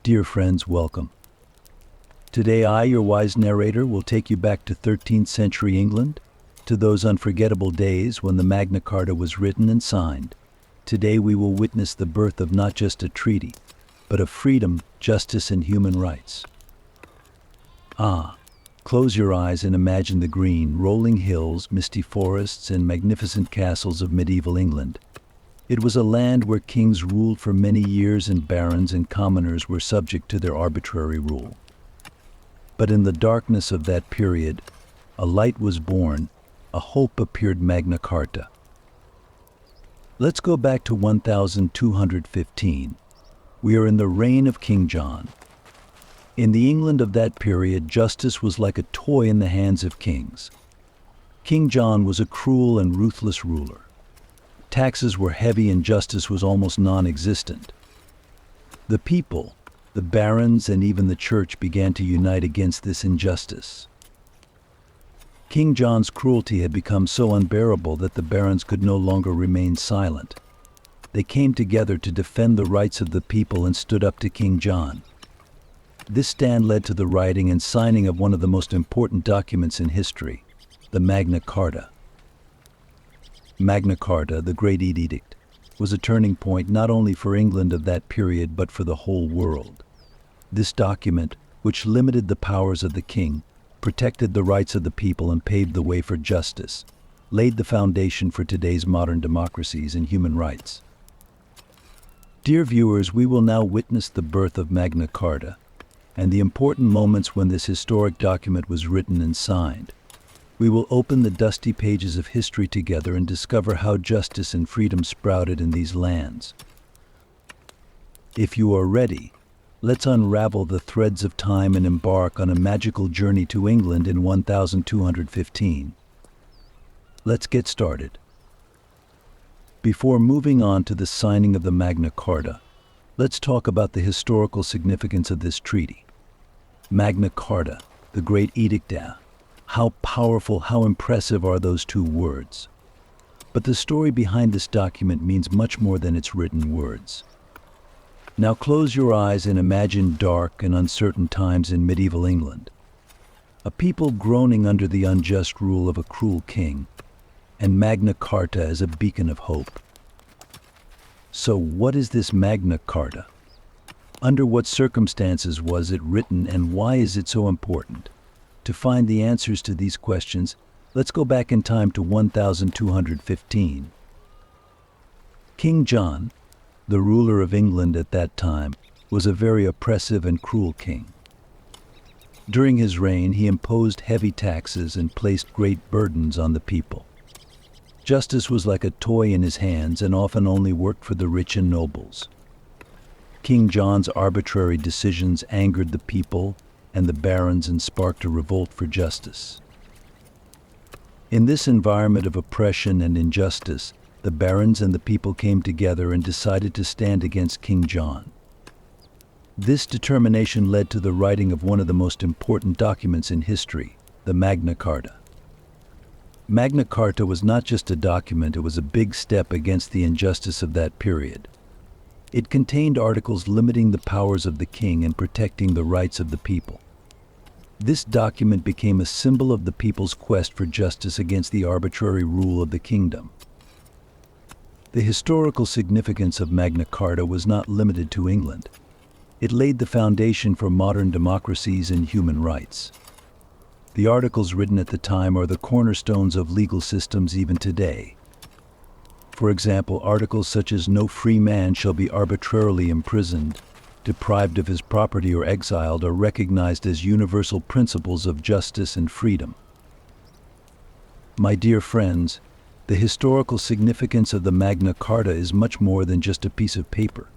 Dear friends, welcome. Today I, your wise narrator, will take you back to 13th century England, to those unforgettable days when the Magna Carta was written and signed. Today we will witness the birth of not just a treaty, but of freedom, justice, and human rights. Close your eyes and imagine the green, rolling hills, misty forests, and magnificent castles of medieval England. It was a land where kings ruled for many years and barons and commoners were subject to their arbitrary rule. But in the darkness of that period, a light was born, a hope appeared. Magna Carta. Let's go back to 1215. We are in the reign of King John. In the England of that period, justice was like a toy in the hands of kings. King John was a cruel and ruthless ruler. Taxes were heavy and justice was almost non-existent. The people, the barons, and even the church began to unite against this injustice. King John's cruelty had become so unbearable that the barons could no longer remain silent. They came together to defend the rights of the people and stood up to King John. This stand led to the writing and signing of one of the most important documents in history, the Magna Carta. Magna Carta, the Great Edict, was a turning point not only for England of that period but for the whole world. This document, which limited the powers of the king, protected the rights of the people and paved the way for justice, laid the foundation for today's modern democracies and human rights. Dear viewers, we will now witness the birth of Magna Carta and the important moments when this historic document was written and signed. We will open the dusty pages of history together and discover how justice and freedom sprouted in these lands. If you are ready, let's unravel the threads of time and embark on a magical journey to England in 1215. Let's get started. Before moving on to the signing of the Magna Carta, let's talk about the historical significance of this treaty. Magna Carta, the Great Edict. How powerful, how impressive are those two words. But the story behind this document means much more than its written words. Now close your eyes and imagine dark and uncertain times in medieval England. A people groaning under the unjust rule of a cruel king, and Magna Carta as a beacon of hope. So what is this Magna Carta? Under what circumstances was it written, and why is it so important? To find the answers to these questions, let's go back in time to 1215. King John, the ruler of England at that time, was a very oppressive and cruel king. During his reign, he imposed heavy taxes and placed great burdens on the people. Justice was like a toy in his hands and often only worked for the rich and nobles. King John's arbitrary decisions angered the people and the barons and sparked a revolt for justice. In this environment of oppression and injustice, the barons and the people came together and decided to stand against King John. This determination led to the writing of one of the most important documents in history, the Magna Carta. Magna Carta was not just a document, it was a big step against the injustice of that period. It contained articles limiting the powers of the king and protecting the rights of the people. This document became a symbol of the people's quest for justice against the arbitrary rule of the kingdom. The historical significance of Magna Carta was not limited to England. It laid the foundation for modern democracies and human rights. The articles written at the time are the cornerstones of legal systems even today. For example, articles such as no free man shall be arbitrarily imprisoned, deprived of his property, or exiled are recognized as universal principles of justice and freedom. My dear friends, the historical significance of the Magna Carta is much more than just a piece of paper.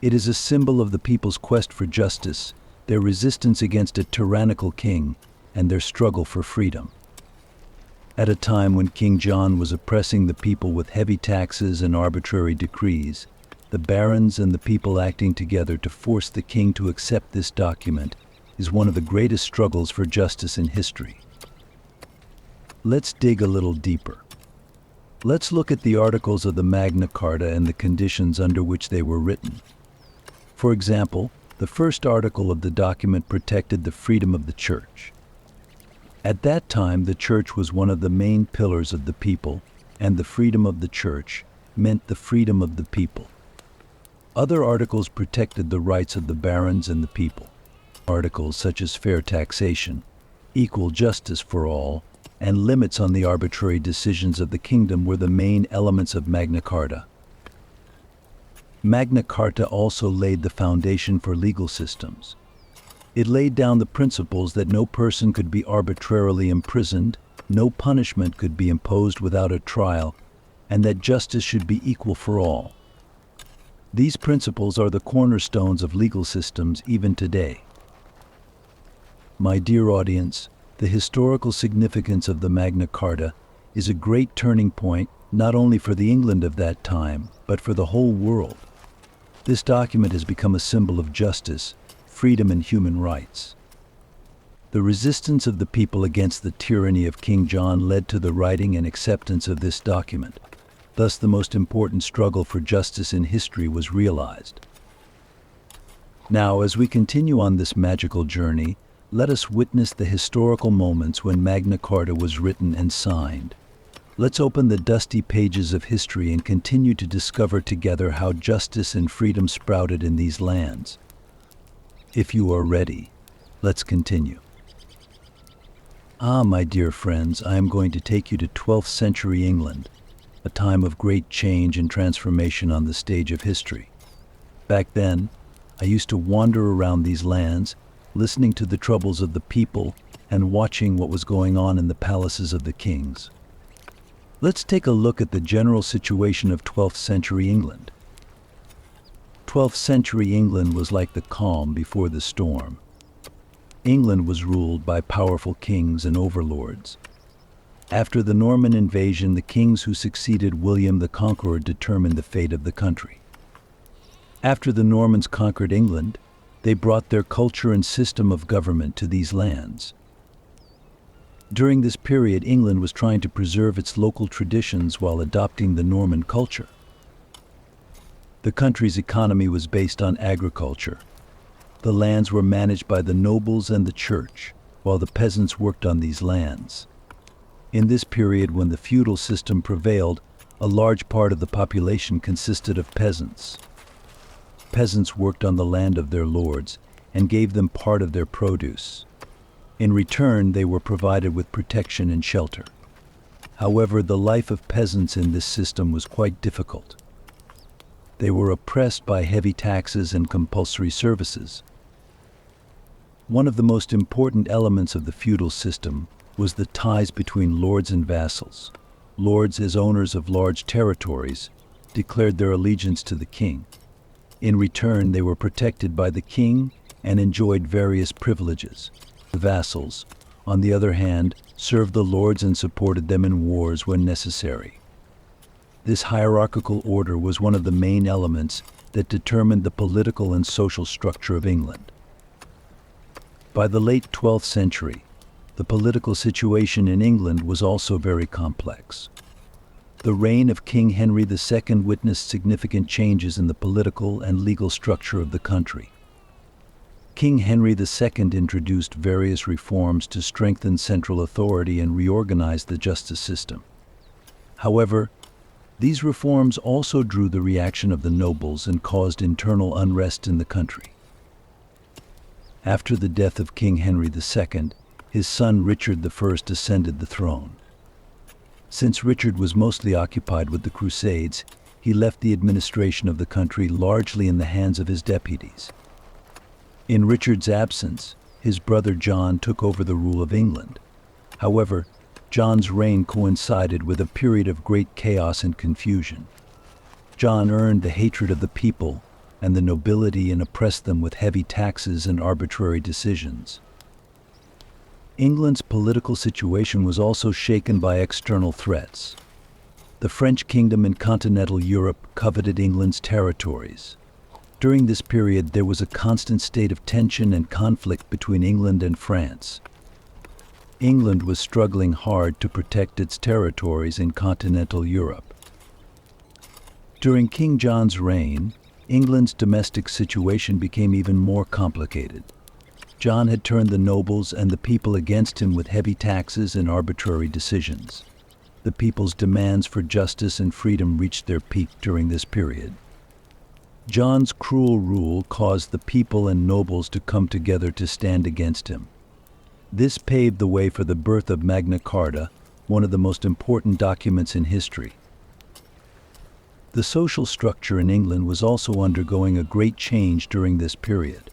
It is a symbol of the people's quest for justice, their resistance against a tyrannical king, and their struggle for freedom. At a time when King John was oppressing the people with heavy taxes and arbitrary decrees, the barons and the people acting together to force the king to accept this document is one of the greatest struggles for justice in history. Let's dig a little deeper. Let's look at the articles of the Magna Carta and the conditions under which they were written. For example, The first article of the document protected the freedom of the church. At that time, the church was one of the main pillars of the people, and the freedom of the church meant the freedom of the people. Other articles protected the rights of the barons and the people. Articles such as fair taxation, equal justice for all, and limits on the arbitrary decisions of the kingdom were the main elements of Magna Carta. Magna Carta also laid the foundation for legal systems. It laid down the principles that no person could be arbitrarily imprisoned, no punishment could be imposed without a trial, and that justice should be equal for all. These principles are the cornerstones of legal systems even today. My dear audience, the historical significance of the Magna Carta is a great turning point not only for the England of that time, but for the whole world. This document has become a symbol of justice, freedom, and human rights. The resistance of the people against the tyranny of King John led to the writing and acceptance of this document. Thus, the most important struggle for justice in history was realized. Now, as we continue on this magical journey, let us witness the historical moments when Magna Carta was written and signed. Let's open the dusty pages of history and continue to discover together how justice and freedom sprouted in these lands. If you are ready, let's continue. My dear friends, I am going to take you to 12th century England, a time of great change and transformation on the stage of history. Back then, I used to wander around these lands, listening to the troubles of the people and watching what was going on in the palaces of the kings. Let's take a look at the general situation of 12th century England. 12th century England was like the calm before the storm. England was ruled by powerful kings and overlords. After the Norman invasion, the kings who succeeded William the Conqueror determined the fate of the country. After the Normans conquered England, they brought their culture and system of government to these lands. During this period, England was trying to preserve its local traditions while adopting the Norman culture. The country's economy was based on agriculture. The lands were managed by the nobles and the church, while the peasants worked on these lands. In this period, when the feudal system prevailed, a large part of the population consisted of peasants. Peasants worked on the land of their lords and gave them part of their produce. In return, they were provided with protection and shelter. However, the life of peasants in this system was quite difficult. They were oppressed by heavy taxes and compulsory services. One of the most important elements of the feudal system was the ties between lords and vassals. Lords, as owners of large territories, declared their allegiance to the king. In return, they were protected by the king and enjoyed various privileges. The vassals, on the other hand, served the lords and supported them in wars when necessary. This hierarchical order was one of the main elements that determined the political and social structure of England. By the late 12th century, the political situation in England was also very complex. The reign of King Henry II witnessed significant changes in the political and legal structure of the country. King Henry II introduced various reforms to strengthen central authority and reorganize the justice system. However, these reforms also drew the reaction of the nobles and caused internal unrest in the country. After the death of King Henry II, his son Richard I ascended the throne. Since Richard was mostly occupied with the Crusades, he left the administration of the country largely in the hands of his deputies. In Richard's absence, his brother John took over the rule of England. However, John's reign coincided with a period of great chaos and confusion. John earned the hatred of the people and the nobility and oppressed them with heavy taxes and arbitrary decisions. England's political situation was also shaken by external threats. The French kingdom in continental Europe coveted England's territories. During this period, there was a constant state of tension and conflict between England and France. England was struggling hard to protect its territories in continental Europe. During King John's reign, England's domestic situation became even more complicated. John had turned the nobles and the people against him with heavy taxes and arbitrary decisions. The people's demands for justice and freedom reached their peak during this period. John's cruel rule caused the people and nobles to come together to stand against him. This paved the way for the birth of Magna Carta, one of the most important documents in history. The social structure in England was also undergoing a great change during this period.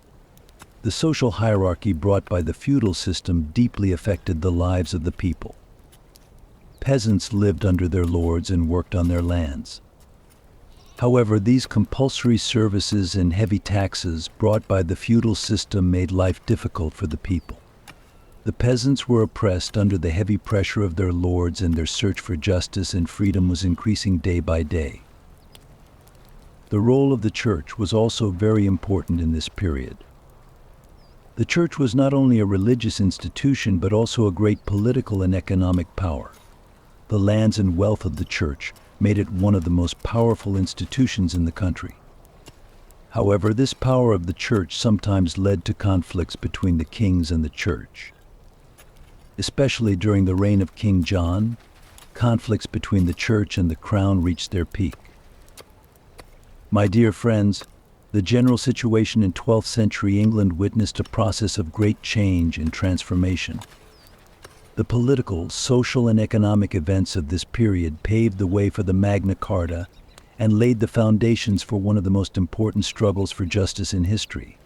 The social hierarchy brought by the feudal system deeply affected the lives of the people. Peasants lived under their lords and worked on their lands. However, these compulsory services and heavy taxes brought by the feudal system made life difficult for the people. The peasants were oppressed under the heavy pressure of their lords, and their search for justice and freedom was increasing day by day. The role of the church was also very important in this period. The church was not only a religious institution but also a great political and economic power. The lands and wealth of the church made it one of the most powerful institutions in the country. However, this power of the church sometimes led to conflicts between the kings and the church. Especially during the reign of King John, conflicts between the church and the crown reached their peak. My dear friends, the general situation in 12th century England witnessed a process of great change and transformation. The political, social, and economic events of this period paved the way for the Magna Carta and laid the foundations for one of the most important struggles for justice in history.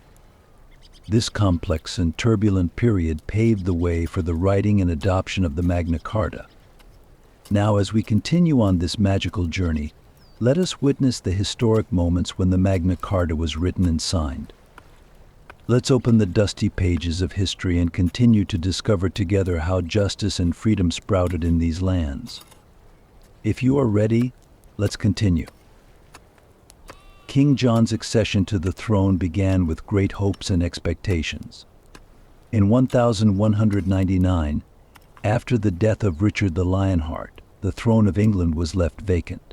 This complex and turbulent period paved the way for the writing and adoption of the Magna Carta. Now, as we continue on this magical journey, let us witness the historic moments when the Magna Carta was written and signed. Let's open the dusty pages of history and continue to discover together how justice and freedom sprouted in these lands. If you are ready, let's continue. King John's accession to the throne began with great hopes and expectations. In 1199, after the death of Richard the Lionheart, the throne of England was left vacant.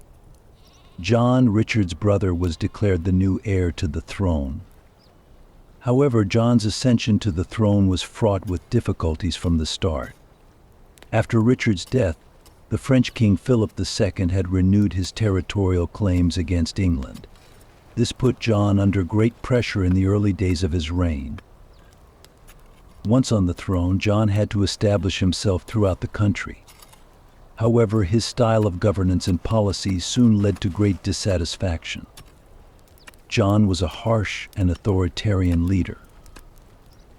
John, Richard's brother, was declared the new heir to the throne. However, John's ascension to the throne was fraught with difficulties from the start. After Richard's death, the French King Philip II had renewed his territorial claims against England. This put John under great pressure in the early days of his reign. Once on the throne, John had to establish himself throughout the country. However, his style of governance and policy soon led to great dissatisfaction. John was a harsh and authoritarian leader.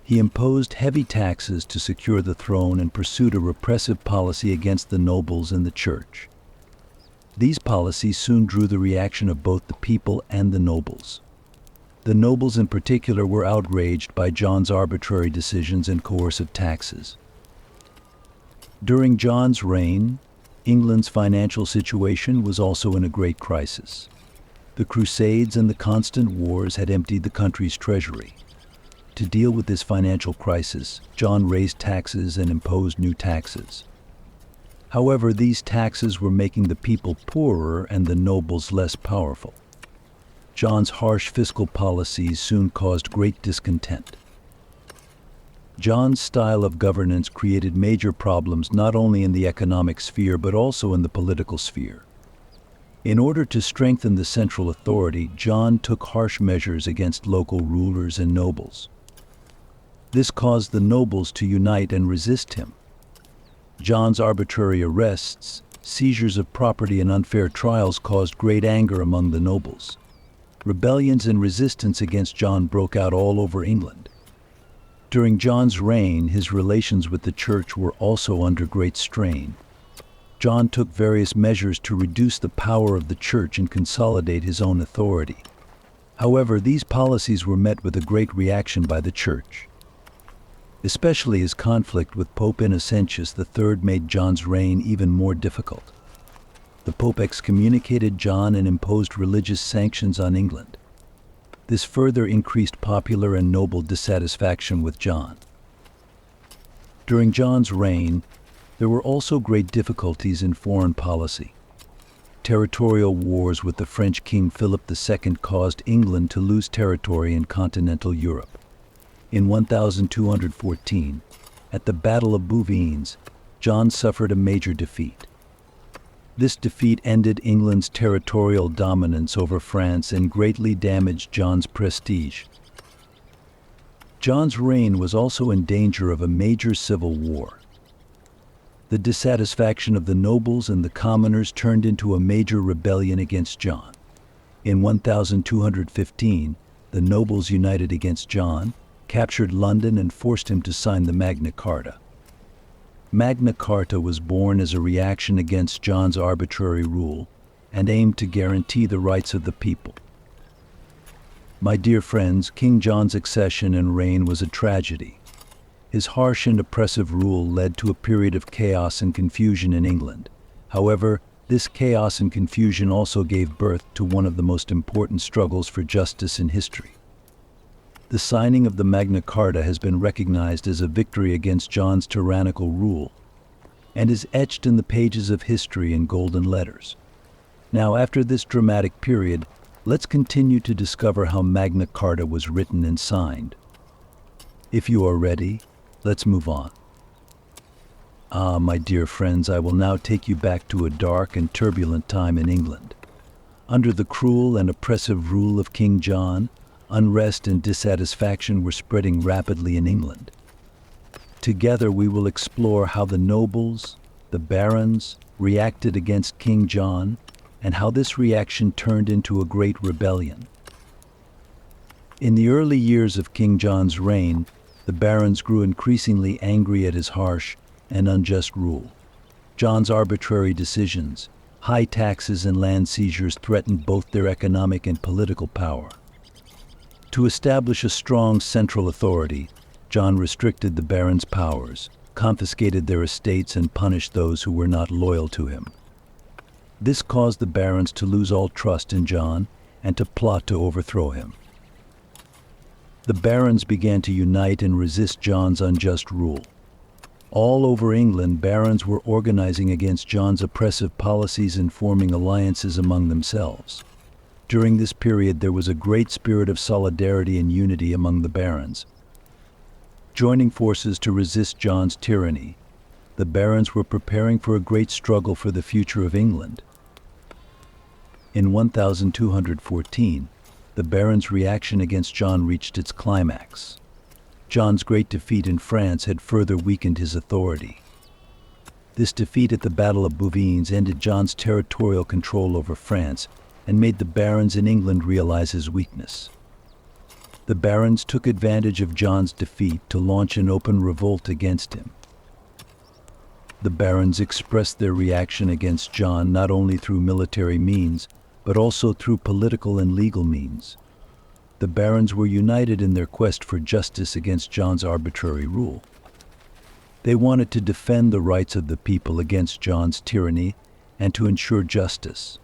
He imposed heavy taxes to secure the throne and pursued a repressive policy against the nobles and the church. These policies soon drew the reaction of both the people and the nobles. The nobles in particular were outraged by John's arbitrary decisions and coercive taxes. During John's reign, England's financial situation was also in a great crisis. The Crusades and the constant wars had emptied the country's treasury. To deal with this financial crisis, John raised taxes and imposed new taxes. However, these taxes were making the people poorer and the nobles less powerful. John's harsh fiscal policies soon caused great discontent. John's style of governance created major problems not only in the economic sphere but also in the political sphere. In order to strengthen the central authority, John took harsh measures against local rulers and nobles. This caused the nobles to unite and resist him. John's arbitrary arrests, seizures of property, and unfair trials caused great anger among the nobles. Rebellions and resistance against John broke out all over England. During John's reign, his relations with the church were also under great strain. John took various measures to reduce the power of the church and consolidate his own authority. However, these policies were met with a great reaction by the church. Especially his conflict with Pope Innocentius III made John's reign even more difficult. The Pope excommunicated John and imposed religious sanctions on England. This further increased popular and noble dissatisfaction with John. During John's reign, there were also great difficulties in foreign policy. territorial wars with the French King Philip II caused England to lose territory in continental Europe. In 1214, at the Battle of Bouvines, John suffered a major defeat. This defeat ended England's territorial dominance over France and greatly damaged John's prestige. John's reign was also in danger of a major civil war. The dissatisfaction of the nobles and the commoners turned into a major rebellion against John. In 1215, the nobles united against John, captured London, and forced him to sign the Magna Carta. Magna Carta was born as a reaction against John's arbitrary rule and aimed to guarantee the rights of the people. My dear friends, King John's accession and reign was a tragedy. His harsh and oppressive rule led to a period of chaos and confusion in England. However, this chaos and confusion also gave birth to one of the most important struggles for justice in history. The signing of the Magna Carta has been recognized as a victory against John's tyrannical rule and is etched in the pages of history in golden letters. Now, after this dramatic period, let's continue to discover how Magna Carta was written and signed. If you are ready, let's move on. My dear friends, I will now take you back to a dark and turbulent time in England. Under the cruel and oppressive rule of King John, unrest and dissatisfaction were spreading rapidly in England. Together we will explore how the nobles, the barons, reacted against King John, and how this reaction turned into a great rebellion. In the early years of King John's reign, the barons grew increasingly angry at his harsh and unjust rule. John's arbitrary decisions, high taxes, and land seizures threatened both their economic and political power. To establish a strong central authority, John restricted the barons' powers, confiscated their estates, and punished those who were not loyal to him. This caused the barons to lose all trust in John and to plot to overthrow him. The barons began to unite and resist John's unjust rule. All over England, barons were organizing against John's oppressive policies and forming alliances among themselves. During this period, there was a great spirit of solidarity and unity among the barons. Joining forces to resist John's tyranny, the barons were preparing for a great struggle for the future of England. In 1214, the barons' reaction against John reached its climax. John's great defeat in France had further weakened his authority. This defeat at the Battle of Bouvines ended John's territorial control over France and made the barons in England realize his weakness. The barons took advantage of John's defeat to launch an open revolt against him. The barons expressed their reaction against John not only through military means, but also through political and legal means. The barons were united in their quest for justice against John's arbitrary rule. They wanted to defend the rights of the people against John's tyranny and to ensure justice.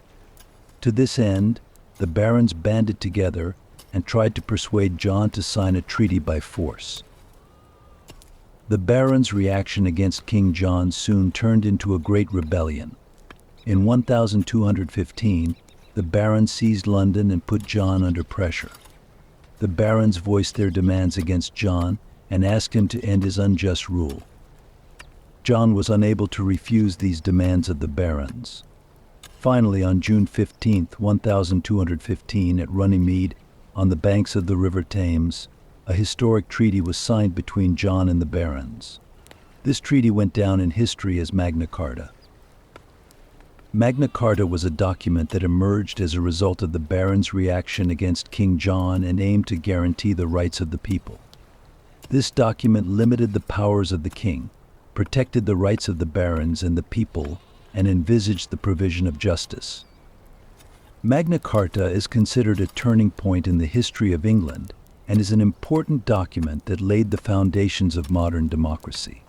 To this end, the barons banded together and tried to persuade John to sign a treaty by force. The barons' reaction against King John soon turned into a great rebellion. In 1215, the barons seized London and put John under pressure. The barons voiced their demands against John and asked him to end his unjust rule. John was unable to refuse these demands of the barons. Finally, on June 15, 1215, at Runnymede, on the banks of the River Thames, a historic treaty was signed between John and the barons. This treaty went down in history as Magna Carta. Magna Carta was a document that emerged as a result of the barons' reaction against King John and aimed to guarantee the rights of the people. This document limited the powers of the king, protected the rights of the barons and the people, and envisaged the provision of justice. Magna Carta is considered a turning point in the history of England and is an important document that laid the foundations of modern democracy.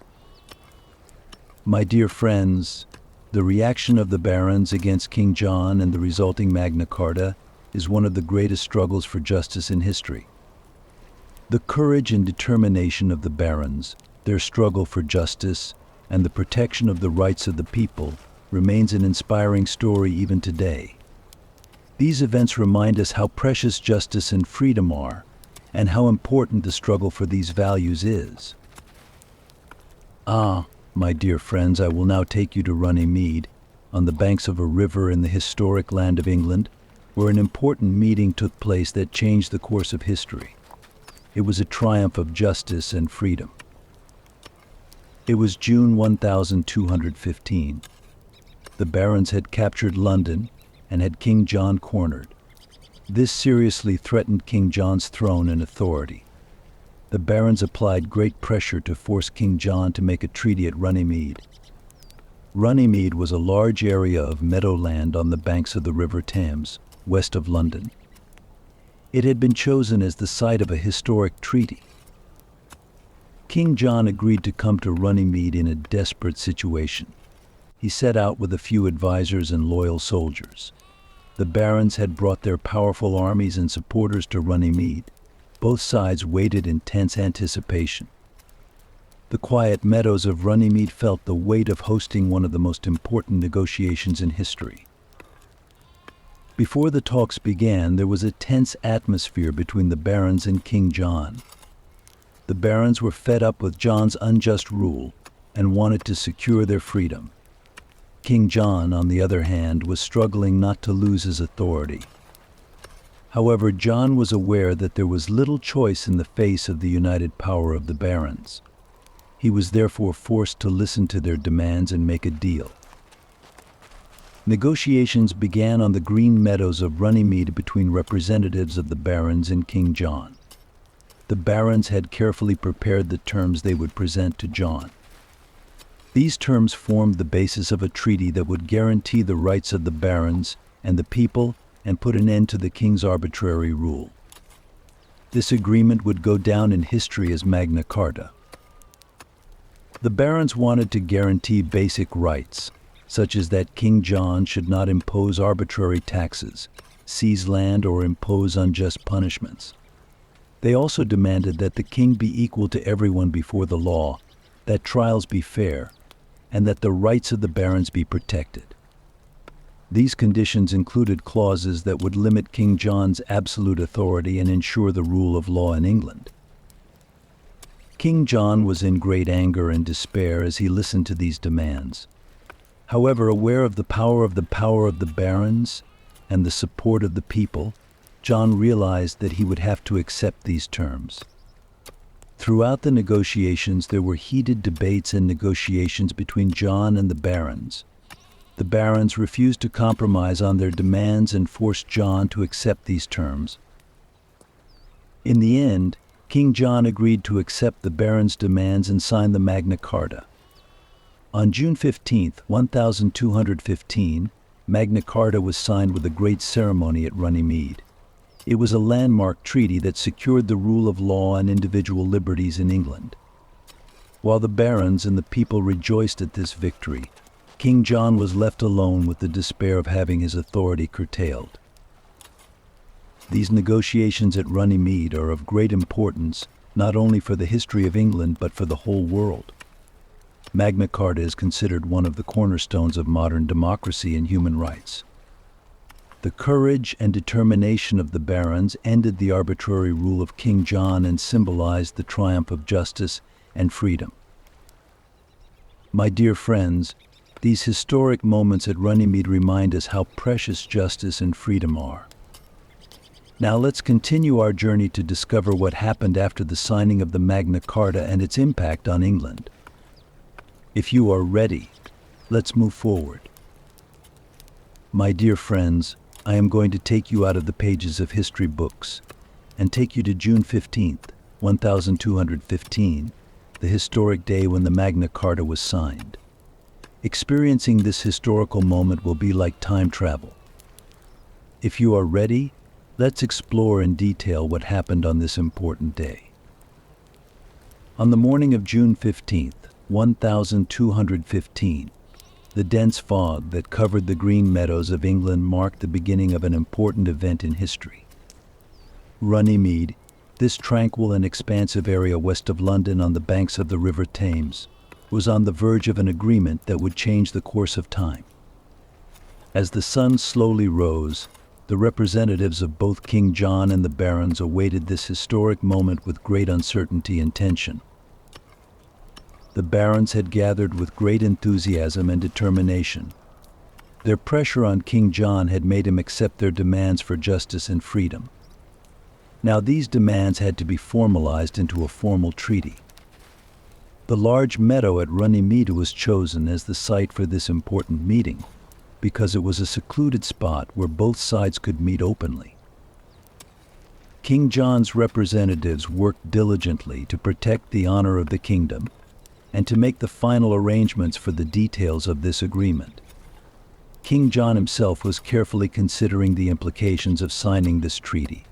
My dear friends, the reaction of the barons against King John and the resulting Magna Carta is one of the greatest struggles for justice in history. The courage and determination of the barons, their struggle for justice, and the protection of the rights of the people remains an inspiring story even today. These events remind us how precious justice and freedom are, and how important the struggle for these values is. My dear friends, I will now take you to Runnymede, on the banks of a river in the historic land of England, where an important meeting took place that changed the course of history. It was a triumph of justice and freedom. It was June 1215. The barons had captured London and had King John cornered. This seriously threatened King John's throne and authority. The barons applied great pressure to force King John to make a treaty at Runnymede. Runnymede was a large area of meadowland on the banks of the River Thames, west of London. It had been chosen as the site of a historic treaty. King John agreed to come to Runnymede in a desperate situation. He set out with a few advisors and loyal soldiers. The barons had brought their powerful armies and supporters to Runnymede. Both sides waited in tense anticipation. The quiet meadows of Runnymede felt the weight of hosting one of the most important negotiations in history. Before the talks began, there was a tense atmosphere between the barons and King John. The barons were fed up with John's unjust rule and wanted to secure their freedom. King John, on the other hand, was struggling not to lose his authority. However, John was aware that there was little choice in the face of the united power of the barons. He was therefore forced to listen to their demands and make a deal. Negotiations began on the green meadows of Runnymede between representatives of the barons and King John. The barons had carefully prepared the terms they would present to John. These terms formed the basis of a treaty that would guarantee the rights of the barons and the people and put an end to the king's arbitrary rule. This agreement would go down in history as Magna Carta. The barons wanted to guarantee basic rights, such as that King John should not impose arbitrary taxes, seize land, or impose unjust punishments. They also demanded that the king be equal to everyone before the law, that trials be fair, and that the rights of the barons be protected. These conditions included clauses that would limit King John's absolute authority and ensure the rule of law in England. King John was in great anger and despair as he listened to these demands. However, aware of the power of the barons and the support of the people, John realized that he would have to accept these terms. Throughout the negotiations, there were heated debates and negotiations between John and the barons. The barons refused to compromise on their demands and forced John to accept these terms. In the end, King John agreed to accept the barons' demands and sign the Magna Carta. On June 15, 1215, Magna Carta was signed with a great ceremony at Runnymede. It was a landmark treaty that secured the rule of law and individual liberties in England. While the barons and the people rejoiced at this victory, King John was left alone with the despair of having his authority curtailed. These negotiations at Runnymede are of great importance, not only for the history of England but for the whole world. Magna Carta is considered one of the cornerstones of modern democracy and human rights. The courage and determination of the barons ended the arbitrary rule of King John and symbolized the triumph of justice and freedom. My dear friends, these historic moments at Runnymede remind us how precious justice and freedom are. Now let's continue our journey to discover what happened after the signing of the Magna Carta and its impact on England. If you are ready, let's move forward. My dear friends, I am going to take you out of the pages of history books and take you to June 15, 1215, the historic day when the Magna Carta was signed. Experiencing this historical moment will be like time travel. If you are ready, let's explore in detail what happened on this important day. On the morning of June 15, 1215, the dense fog that covered the green meadows of England marked the beginning of an important event in history. Runnymede, this tranquil and expansive area west of London on the banks of the River Thames, was on the verge of an agreement that would change the course of time. As the sun slowly rose, the representatives of both King John and the barons awaited this historic moment with great uncertainty and tension. The barons had gathered with great enthusiasm and determination. Their pressure on King John had made him accept their demands for justice and freedom. Now these demands had to be formalized into a formal treaty. The large meadow at Runnymede was chosen as the site for this important meeting, because it was a secluded spot where both sides could meet openly. King John's representatives worked diligently to protect the honor of the kingdom and to make the final arrangements for the details of this agreement. King John himself was carefully considering the implications of signing this treaty.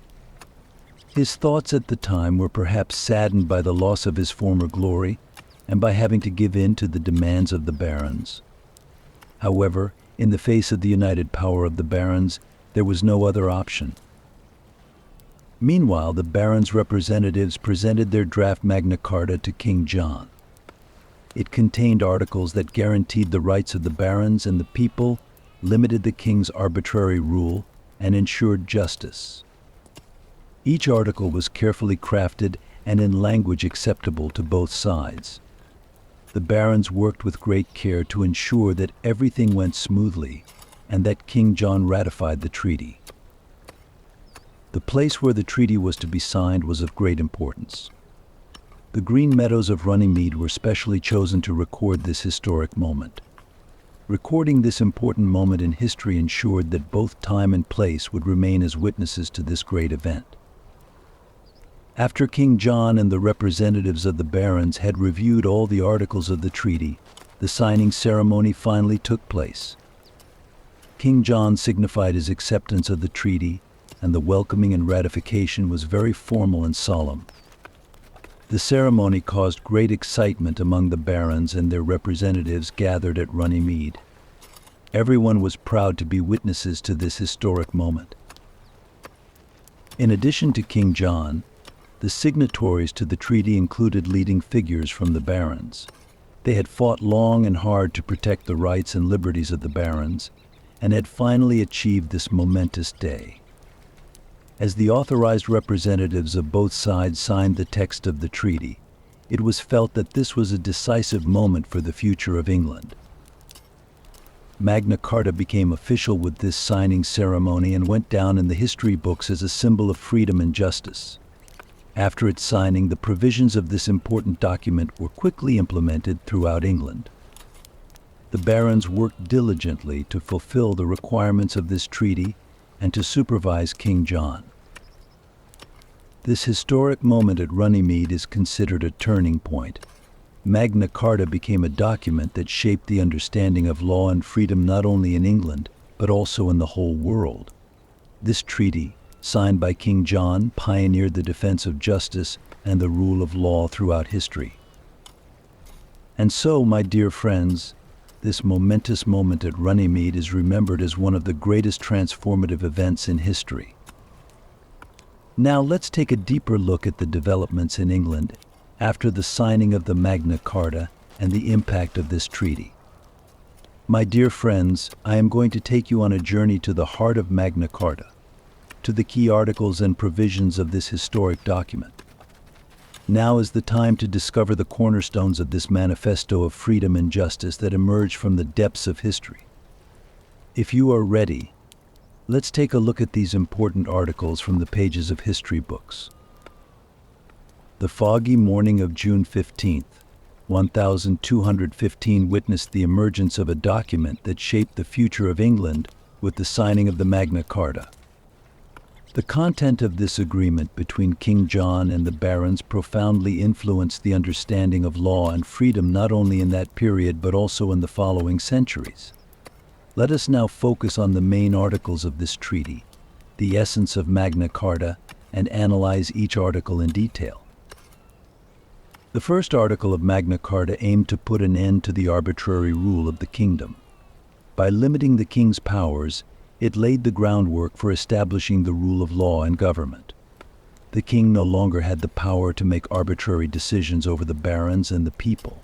His thoughts at the time were perhaps saddened by the loss of his former glory and by having to give in to the demands of the barons. However, in the face of the united power of the barons, there was no other option. Meanwhile, the barons' representatives presented their draft Magna Carta to King John. It contained articles that guaranteed the rights of the barons and the people, limited the king's arbitrary rule, and ensured justice. Each article was carefully crafted and in language acceptable to both sides. The barons worked with great care to ensure that everything went smoothly and that King John ratified the treaty. The place where the treaty was to be signed was of great importance. The green meadows of Runnymede were specially chosen to record this historic moment. Recording this important moment in history ensured that both time and place would remain as witnesses to this great event. After King John and the representatives of the barons had reviewed all the articles of the treaty, the signing ceremony finally took place. King John signified his acceptance of the treaty, and the welcoming and ratification was very formal and solemn. The ceremony caused great excitement among the barons and their representatives gathered at Runnymede. Everyone was proud to be witnesses to this historic moment. In addition to King John, the signatories to the treaty included leading figures from the barons. They had fought long and hard to protect the rights and liberties of the barons, and had finally achieved this momentous day. As the authorized representatives of both sides signed the text of the treaty, it was felt that this was a decisive moment for the future of England. Magna Carta became official with this signing ceremony and went down in the history books as a symbol of freedom and justice. After its signing, the provisions of this important document were quickly implemented throughout England. The barons worked diligently to fulfill the requirements of this treaty and to supervise King John. This historic moment at Runnymede is considered a turning point. Magna Carta became a document that shaped the understanding of law and freedom not only in England, but also in the whole world. This treaty, signed by King John, pioneered the defense of justice and the rule of law throughout history. And so, my dear friends, this momentous moment at Runnymede is remembered as one of the greatest transformative events in history. Now let's take a deeper look at the developments in England after the signing of the Magna Carta and the impact of this treaty. My dear friends, I am going to take you on a journey to the heart of Magna Carta, to the key articles and provisions of this historic document. Now is the time to discover the cornerstones of this manifesto of freedom and justice that emerged from the depths of history. If you are ready, let's take a look at these important articles from the pages of history books. The foggy morning of June 15th, 1215 witnessed the emergence of a document that shaped the future of England with the signing of the Magna Carta. The content of this agreement between King John and the barons profoundly influenced the understanding of law and freedom not only in that period but also in the following centuries. Let us now focus on the main articles of this treaty, the essence of Magna Carta, and analyze each article in detail. The first article of Magna Carta aimed to put an end to the arbitrary rule of the kingdom. By limiting the king's powers, it laid the groundwork for establishing the rule of law and government. The king no longer had the power to make arbitrary decisions over the barons and the people.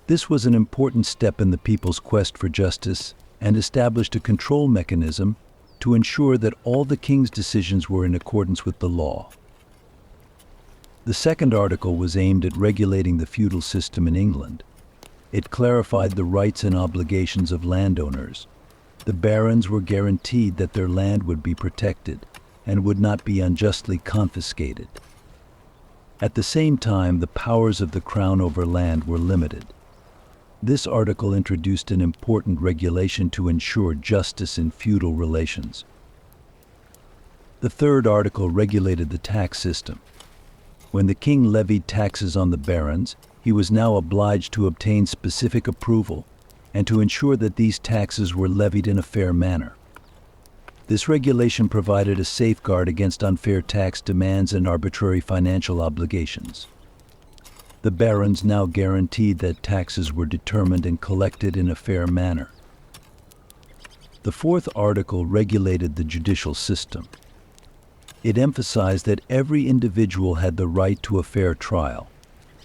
This was an important step in the people's quest for justice and established a control mechanism to ensure that all the king's decisions were in accordance with the law. The second article was aimed at regulating the feudal system in England. It clarified the rights and obligations of landowners. The barons were guaranteed that their land would be protected and would not be unjustly confiscated. At the same time, the powers of the crown over land were limited. This article introduced an important regulation to ensure justice in feudal relations. The third article regulated the tax system. When the king levied taxes on the barons, he was now obliged to obtain specific approval and to ensure that these taxes were levied in a fair manner. This regulation provided a safeguard against unfair tax demands and arbitrary financial obligations. The barons now guaranteed that taxes were determined and collected in a fair manner. The fourth article regulated the judicial system. It emphasized that every individual had the right to a fair trial.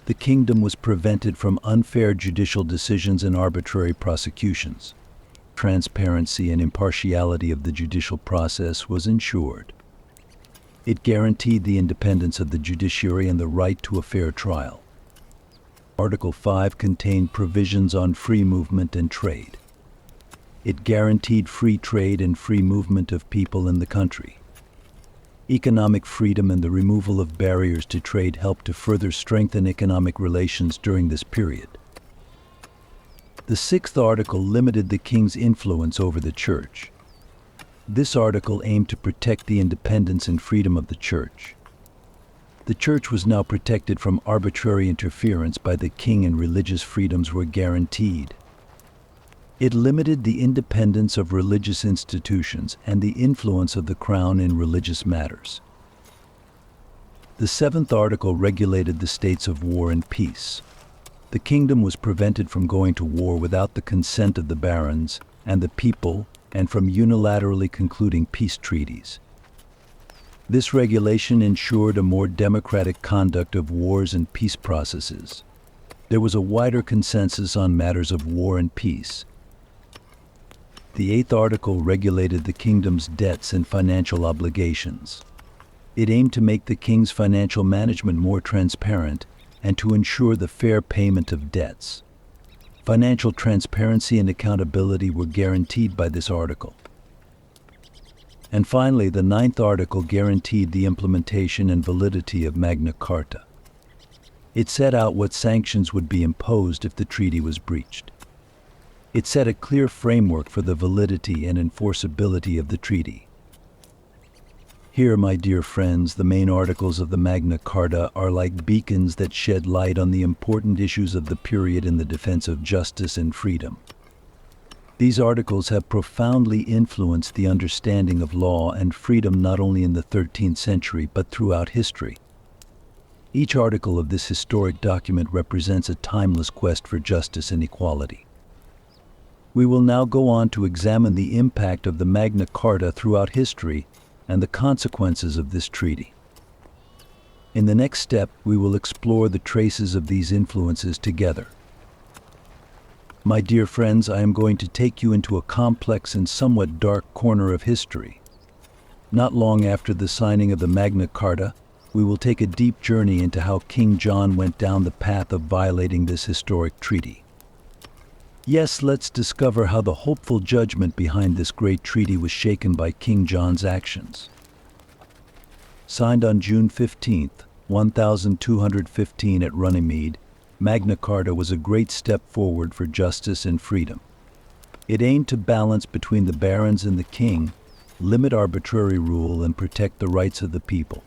The kingdom was prevented from unfair judicial decisions and arbitrary prosecutions. Transparency and impartiality of the judicial process was ensured. It guaranteed the independence of the judiciary and the right to a fair trial. Article 5 contained provisions on free movement and trade. It guaranteed free trade and free movement of people in the country. Economic freedom and the removal of barriers to trade helped to further strengthen economic relations during this period. The sixth article limited the king's influence over the church. This article aimed to protect the independence and freedom of the church. The church was now protected from arbitrary interference by the king and religious freedoms were guaranteed. It limited the independence of religious institutions and the influence of the crown in religious matters. The seventh article regulated the states of war and peace. The kingdom was prevented from going to war without the consent of the barons and the people and from unilaterally concluding peace treaties. This regulation ensured a more democratic conduct of wars and peace processes. There was a wider consensus on matters of war and peace. The eighth article regulated the kingdom's debts and financial obligations. It aimed to make the king's financial management more transparent and to ensure the fair payment of debts. Financial transparency and accountability were guaranteed by this article. And finally, the ninth article guaranteed the implementation and validity of Magna Carta. It set out what sanctions would be imposed if the treaty was breached. It set a clear framework for the validity and enforceability of the treaty. Here, my dear friends, the main articles of the Magna Carta are like beacons that shed light on the important issues of the period in the defense of justice and freedom. These articles have profoundly influenced the understanding of law and freedom not only in the 13th century but throughout history. Each article of this historic document represents a timeless quest for justice and equality. We will now go on to examine the impact of the Magna Carta throughout history and the consequences of this treaty. In the next step, we will explore the traces of these influences together. My dear friends, I am going to take you into a complex and somewhat dark corner of history. Not long after the signing of the Magna Carta, we will take a deep journey into how King John went down the path of violating this historic treaty. Yes, let's discover how the hopeful judgment behind this great treaty was shaken by King John's actions. Signed on June 15, 1215 at Runnymede, Magna Carta was a great step forward for justice and freedom. It aimed to balance between the barons and the king, limit arbitrary rule, and protect the rights of the people.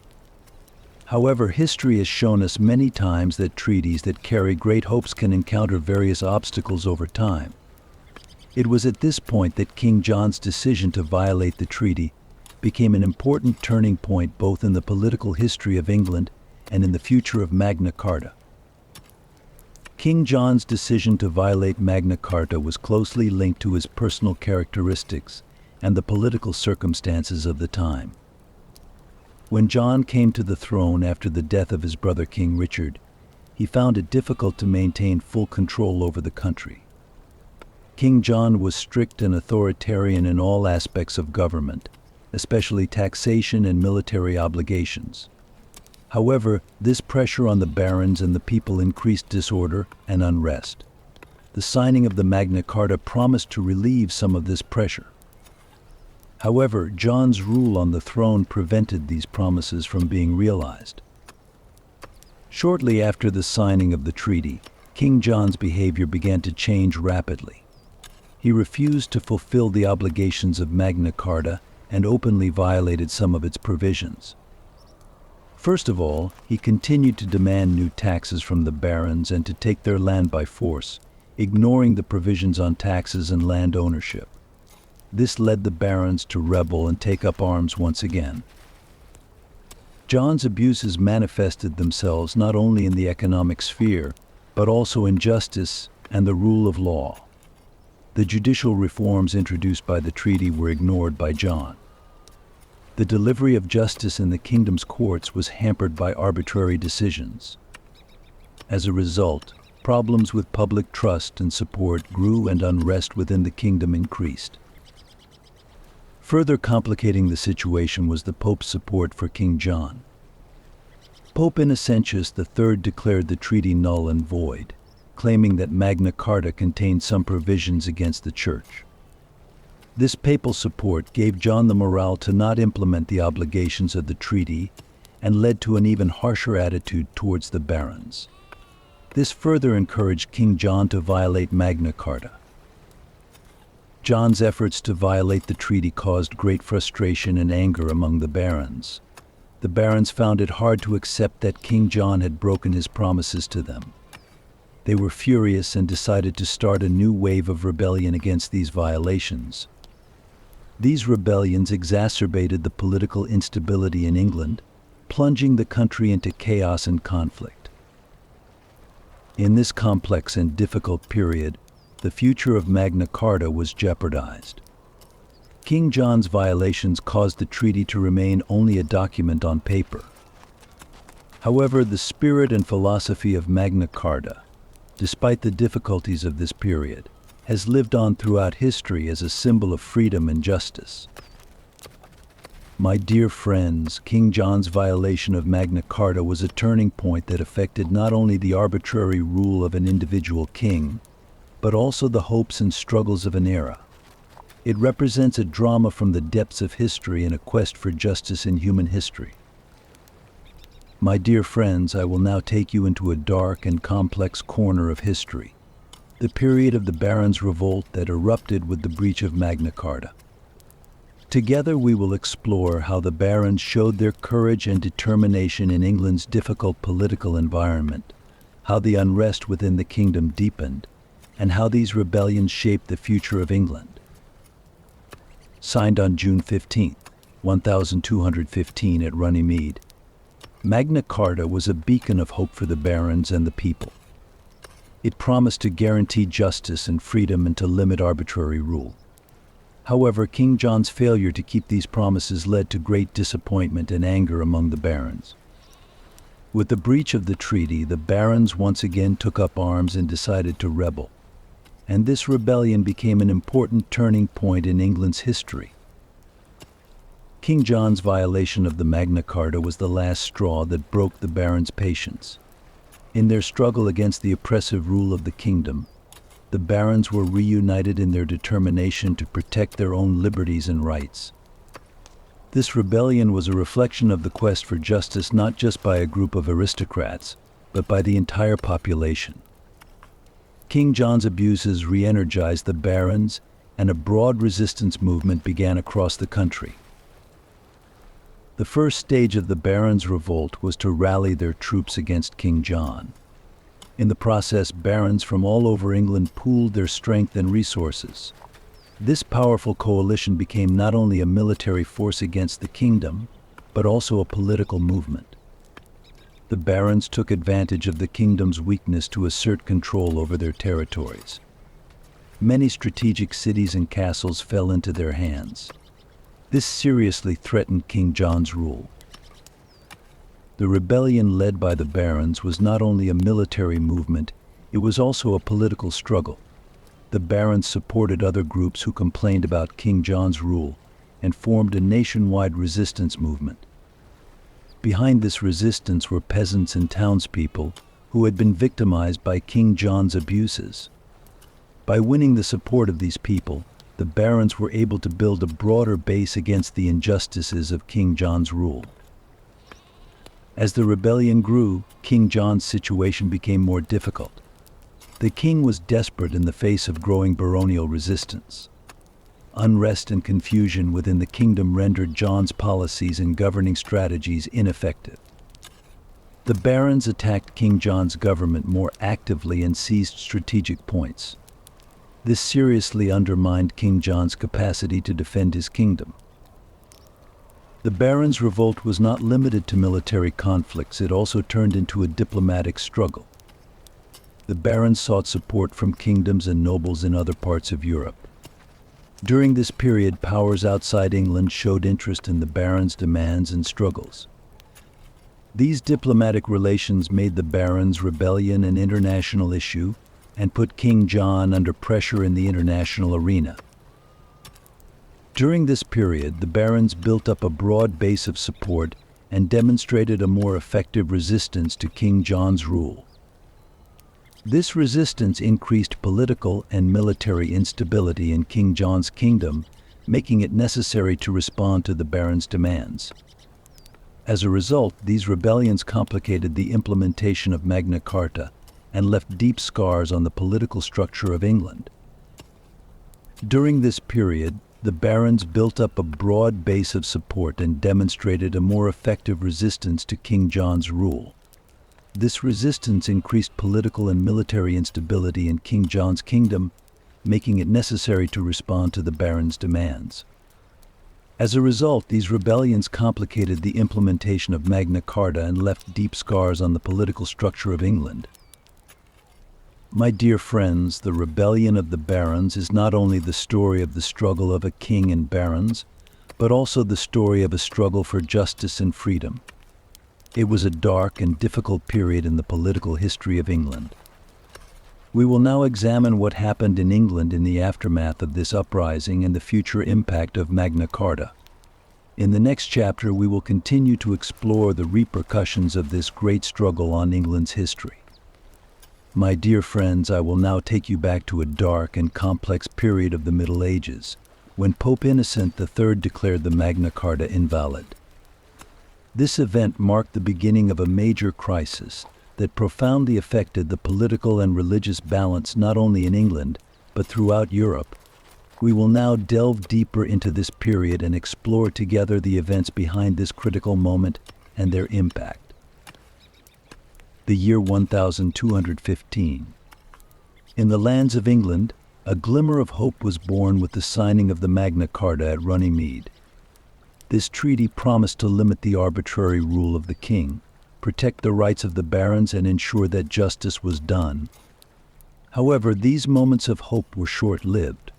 However, history has shown us many times that treaties that carry great hopes can encounter various obstacles over time. It was at this point that King John's decision to violate the treaty became an important turning point both in the political history of England and in the future of Magna Carta. King John's decision to violate Magna Carta was closely linked to his personal characteristics and the political circumstances of the time. When John came to the throne after the death of his brother King Richard, he found it difficult to maintain full control over the country. King John was strict and authoritarian in all aspects of government, especially taxation and military obligations. However, this pressure on the barons and the people increased disorder and unrest. The signing of the Magna Carta promised to relieve some of this pressure. However, John's rule on the throne prevented these promises from being realized. Shortly after the signing of the treaty, King John's behavior began to change rapidly. He refused to fulfill the obligations of Magna Carta and openly violated some of its provisions. First of all, he continued to demand new taxes from the barons and to take their land by force, ignoring the provisions on taxes and land ownership. This led the barons to rebel and take up arms once again. John's abuses manifested themselves not only in the economic sphere, but also in justice and the rule of law. The judicial reforms introduced by the treaty were ignored by John. The delivery of justice in the kingdom's courts was hampered by arbitrary decisions. As a result, problems with public trust and support grew and unrest within the kingdom increased. Further complicating the situation was the Pope's support for King John. Pope Innocentius III declared the treaty null and void, claiming that Magna Carta contained some provisions against the Church. This papal support gave John the morale to not implement the obligations of the treaty and led to an even harsher attitude towards the barons. This further encouraged King John to violate Magna Carta. John's efforts to violate the treaty caused great frustration and anger among the barons. The barons found it hard to accept that King John had broken his promises to them. They were furious and decided to start a new wave of rebellion against these violations. These rebellions exacerbated the political instability in England, plunging the country into chaos and conflict. In this complex and difficult period, the future of Magna Carta was jeopardized. King John's violations caused the treaty to remain only a document on paper. However, the spirit and philosophy of Magna Carta, despite the difficulties of this period, has lived on throughout history as a symbol of freedom and justice. My dear friends, King John's violation of Magna Carta was a turning point that affected not only the arbitrary rule of an individual king, but also the hopes and struggles of an era. It represents a drama from the depths of history and a quest for justice in human history. My dear friends, I will now take you into a dark and complex corner of history, the period of the Barons' Revolt that erupted with the breach of Magna Carta. Together we will explore how the barons showed their courage and determination in England's difficult political environment, how the unrest within the kingdom deepened, and how these rebellions shaped the future of England. Signed on June 15, 1215 at Runnymede, Magna Carta was a beacon of hope for the barons and the people. It promised to guarantee justice and freedom and to limit arbitrary rule. However, King John's failure to keep these promises led to great disappointment and anger among the barons. With the breach of the treaty, the barons once again took up arms and decided to rebel. And this rebellion became an important turning point in England's history. King John's violation of the Magna Carta was the last straw that broke the barons' patience. In their struggle against the oppressive rule of the kingdom, the barons were reunited in their determination to protect their own liberties and rights. This rebellion was a reflection of the quest for justice not just by a group of aristocrats, but by the entire population. King John's abuses re-energized the barons, and a broad resistance movement began across the country. The first stage of the barons' revolt was to rally their troops against King John. In the process, barons from all over England pooled their strength and resources. This powerful coalition became not only a military force against the kingdom, but also a political movement. The barons took advantage of the kingdom's weakness to assert control over their territories. Many strategic cities and castles fell into their hands. This seriously threatened King John's rule. The rebellion led by the barons was not only a military movement, it was also a political struggle. the barons supported other groups who complained about King John's rule and formed a nationwide resistance movement. Behind this resistance were peasants and townspeople who had been victimized by King John's abuses. By winning the support of these people, the barons were able to build a broader base against the injustices of King John's rule. As the rebellion grew, King John's situation became more difficult. The king was desperate in the face of growing baronial resistance. Unrest and confusion within the kingdom rendered John's policies and governing strategies ineffective. The barons attacked King John's government more actively and seized strategic points. This seriously undermined King John's capacity to defend his kingdom. The barons' revolt was not limited to military conflicts, it also turned into a diplomatic struggle. The barons sought support from kingdoms and nobles in other parts of Europe. During this period, powers outside England showed interest in the barons' demands and struggles. These diplomatic relations made the barons' rebellion an international issue and put King John under pressure in the international arena. During this period, the barons built up a broad base of support and demonstrated a more effective resistance to King John's rule. This resistance increased political and military instability in King John's kingdom, making it necessary to respond to the barons' demands. As a result, these rebellions complicated the implementation of Magna Carta and left deep scars on the political structure of England. During this period, the barons built up a broad base of support and demonstrated a more effective resistance to King John's rule. This resistance increased political and military instability in King John's kingdom, making it necessary to respond to the barons' demands. As a result, these rebellions complicated the implementation of Magna Carta and left deep scars on the political structure of England. My dear friends, the rebellion of the barons is not only the story of the struggle of a king and barons, but also the story of a struggle for justice and freedom. It was a dark and difficult period in the political history of England. We will now examine what happened in England in the aftermath of this uprising and the future impact of Magna Carta. In the next chapter, we will continue to explore the repercussions of this great struggle on England's history. My dear friends, I will now take you back to a dark and complex period of the Middle Ages, when Pope Innocent III declared the Magna Carta invalid. This event marked the beginning of a major crisis that profoundly affected the political and religious balance not only in England, but throughout Europe. We will now delve deeper into this period and explore together the events behind this critical moment and their impact. The year 1215. In the lands of England, a glimmer of hope was born with the signing of the Magna Carta at Runnymede. This treaty promised to limit the arbitrary rule of the king, protect the rights of the barons, and ensure that justice was done. However, these moments of hope were short-lived.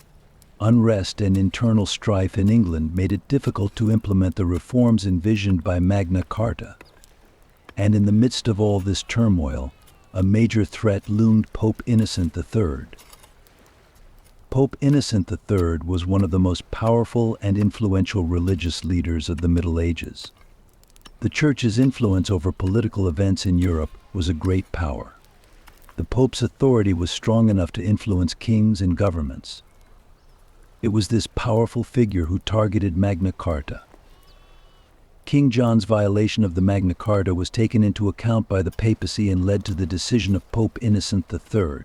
Unrest and internal strife in England made it difficult to implement the reforms envisioned by Magna Carta. And in the midst of all this turmoil, a major threat loomed: Pope Innocent III. Pope Innocent III was one of the most powerful and influential religious leaders of the Middle Ages. The Church's influence over political events in Europe was a great power. The Pope's authority was strong enough to influence kings and governments. It was this powerful figure who targeted Magna Carta. King John's violation of the Magna Carta was taken into account by the papacy and led to the decision of Pope Innocent III.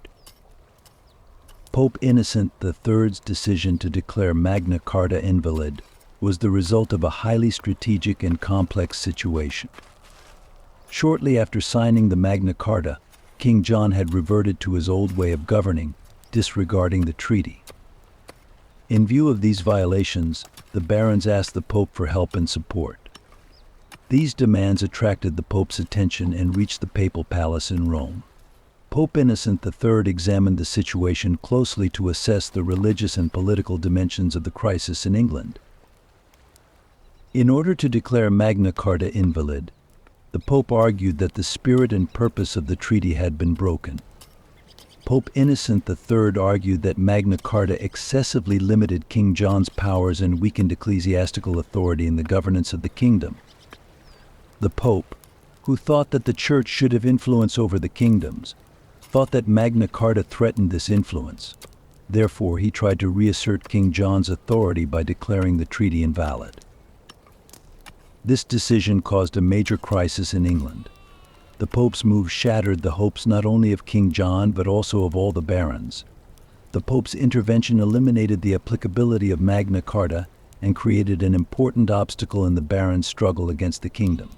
Pope Innocent III's decision to declare Magna Carta invalid was the result of a highly strategic and complex situation. Shortly after signing the Magna Carta, King John had reverted to his old way of governing, disregarding the treaty. In view of these violations, the barons asked the Pope for help and support. These demands attracted the Pope's attention and reached the papal palace in Rome. Pope Innocent III examined the situation closely to assess the religious and political dimensions of the crisis in England. In order to declare Magna Carta invalid, the Pope argued that the spirit and purpose of the treaty had been broken. Pope Innocent III argued that Magna Carta excessively limited King John's powers and weakened ecclesiastical authority in the governance of the kingdom. The Pope, who thought that the Church should have influence over the kingdoms, thought that Magna Carta threatened this influence. Therefore, he tried to reassert King John's authority by declaring the treaty invalid. This decision caused a major crisis in England. The Pope's move shattered the hopes not only of King John but also of all the barons. The Pope's intervention eliminated the applicability of Magna Carta and created an important obstacle in the barons' struggle against the kingdom.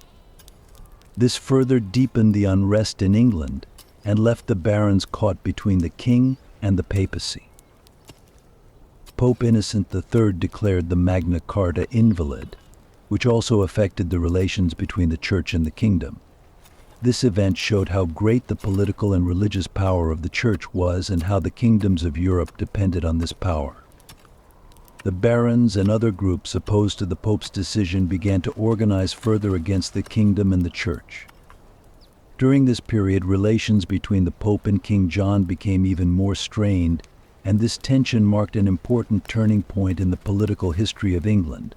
This further deepened the unrest in England and left the barons caught between the king and the papacy. Pope Innocent III declared the Magna Carta invalid, which also affected the relations between the Church and the kingdom. This event showed how great the political and religious power of the Church was and how the kingdoms of Europe depended on this power. The barons and other groups opposed to the Pope's decision began to organize further against the kingdom and the Church. During this period, relations between the Pope and King John became even more strained, and this tension marked an important turning point in the political history of England.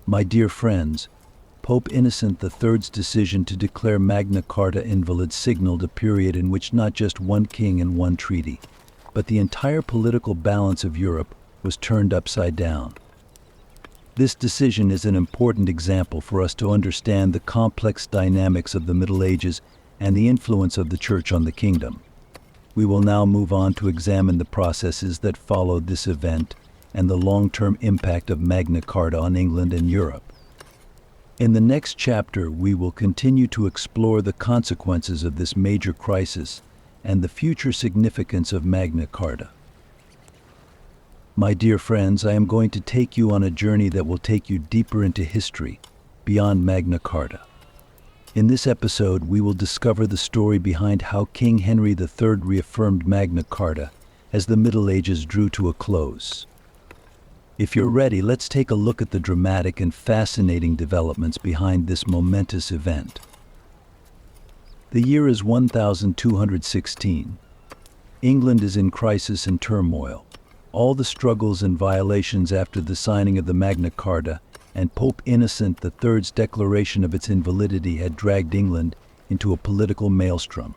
My dear friends, Pope Innocent III's decision to declare Magna Carta invalid signaled a period in which not just one king and one treaty, but the entire political balance of Europe was turned upside down. This decision is an important example for us to understand the complex dynamics of the Middle Ages and the influence of the Church on the kingdom. We will now move on to examine the processes that followed this event and the long-term impact of Magna Carta on England and Europe. In the next chapter, we will continue to explore the consequences of this major crisis and the future significance of Magna Carta. My dear friends, I am going to take you on a journey that will take you deeper into history, beyond Magna Carta. In this episode, we will discover the story behind how King Henry III reaffirmed Magna Carta as the Middle Ages drew to a close. If you're ready, let's take a look at the dramatic and fascinating developments behind this momentous event. The year is 1216. England is in crisis and turmoil. All the struggles and violations after the signing of the Magna Carta and Pope Innocent III's declaration of its invalidity had dragged England into a political maelstrom.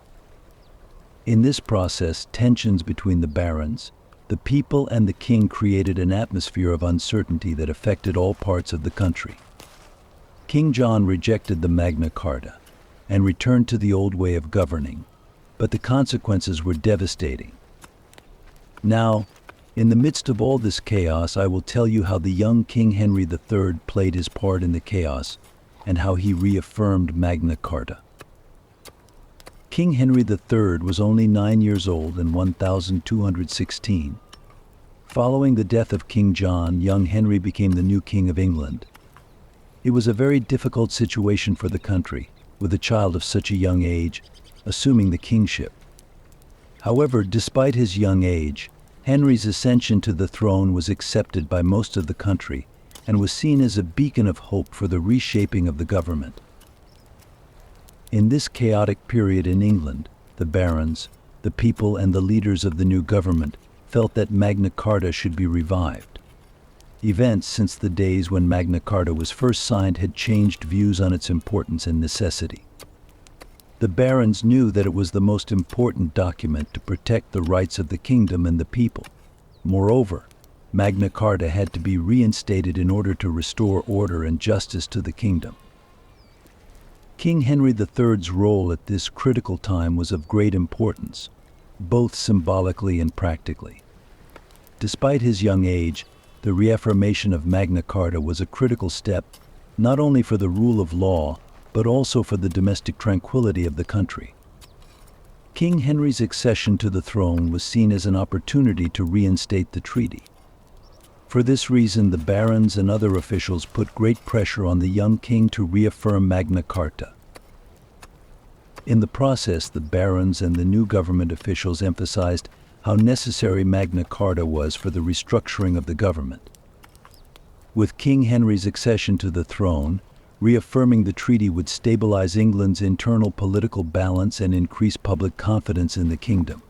In this process, tensions between the barons, the people and the king created an atmosphere of uncertainty that affected all parts of the country. King John rejected the Magna Carta and returned to the old way of governing, but the consequences were devastating. Now, in the midst of all this chaos, I will tell you how the young King Henry III played his part in the chaos and how he reaffirmed Magna Carta. King Henry III was only 9 years old in 1216. Following the death of King John, young Henry became the new King of England. It was a very difficult situation for the country, with a child of such a young age assuming the kingship. However, despite his young age, Henry's ascension to the throne was accepted by most of the country and was seen as a beacon of hope for the reshaping of the government. In this chaotic period in England, the barons, the people, and the leaders of the new government felt that Magna Carta should be revived. Events since the days when Magna Carta was first signed had changed views on its importance and necessity. The barons knew that it was the most important document to protect the rights of the kingdom and the people. Moreover, Magna Carta had to be reinstated in order to restore order and justice to the kingdom. King Henry III's role at this critical time was of great importance, both symbolically and practically. Despite his young age, the reaffirmation of Magna Carta was a critical step not only for the rule of law, but also for the domestic tranquility of the country. King Henry's accession to the throne was seen as an opportunity to reinstate the treaty. For this reason, the barons and other officials put great pressure on the young king to reaffirm Magna Carta. In the process, the barons and the new government officials emphasized how necessary Magna Carta was for the restructuring of the government. With King Henry's accession to the throne, Reaffirming the treaty would stabilize England's internal political balance and increase public confidence in the kingdom.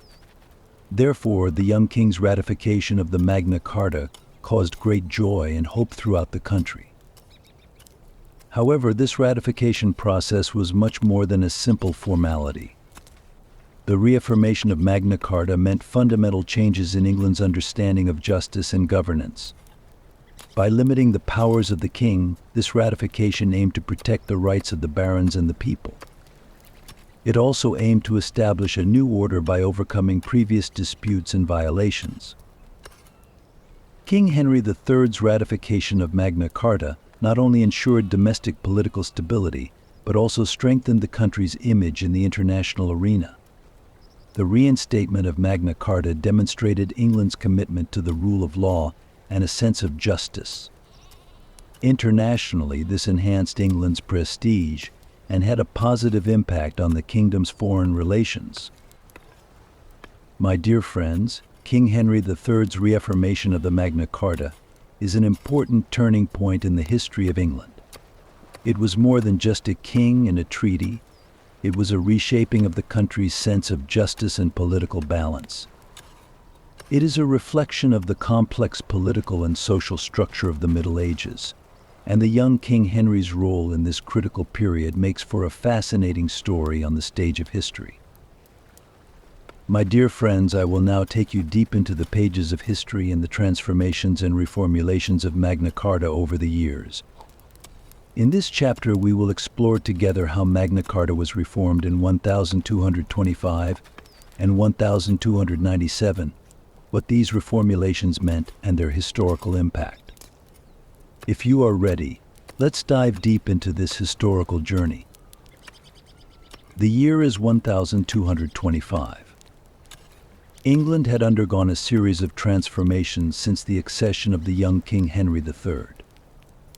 Therefore, the young king's ratification of the Magna Carta caused great joy and hope throughout the country. However, this ratification process was much more than a simple formality. The reaffirmation of Magna Carta meant fundamental changes in England's understanding of justice and governance. By limiting the powers of the king, this ratification aimed to protect the rights of the barons and the people. It also aimed to establish a new order by overcoming previous disputes and violations. King Henry III's ratification of Magna Carta not only ensured domestic political stability, but also strengthened the country's image in the international arena. The reinstatement of Magna Carta demonstrated England's commitment to the rule of law and a sense of justice. Internationally, this enhanced England's prestige and had a positive impact on the kingdom's foreign relations. My dear friends, King Henry III's reaffirmation of the Magna Carta is an important turning point in the history of England. It was more than just a king and a treaty. It was a reshaping of the country's sense of justice and political balance. It is a reflection of the complex political and social structure of the Middle Ages, and the young King Henry's role in this critical period makes for a fascinating story on the stage of history. My dear friends, I will now take you deep into the pages of history and the transformations and reformulations of Magna Carta over the years. In this chapter, we will explore together how Magna Carta was reformed in 1225 and 1297, what these reformulations meant, and their historical impact. If you are ready, let's dive deep into this historical journey. The year is 1225. England had undergone a series of transformations since the accession of the young King Henry III.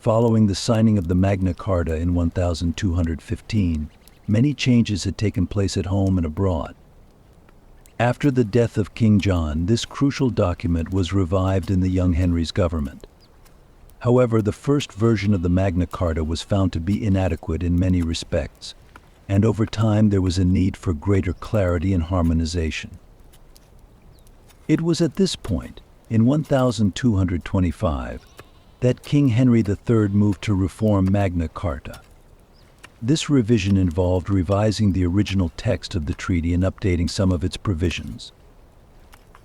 Following the signing of the Magna Carta in 1215, many changes had taken place at home and abroad. After the death of King John, this crucial document was revived in the young Henry's government. However, the first version of the Magna Carta was found to be inadequate in many respects, and over time there was a need for greater clarity and harmonization. It was at this point, in 1225, that King Henry III moved to reform Magna Carta. This revision involved revising the original text of the treaty and updating some of its provisions.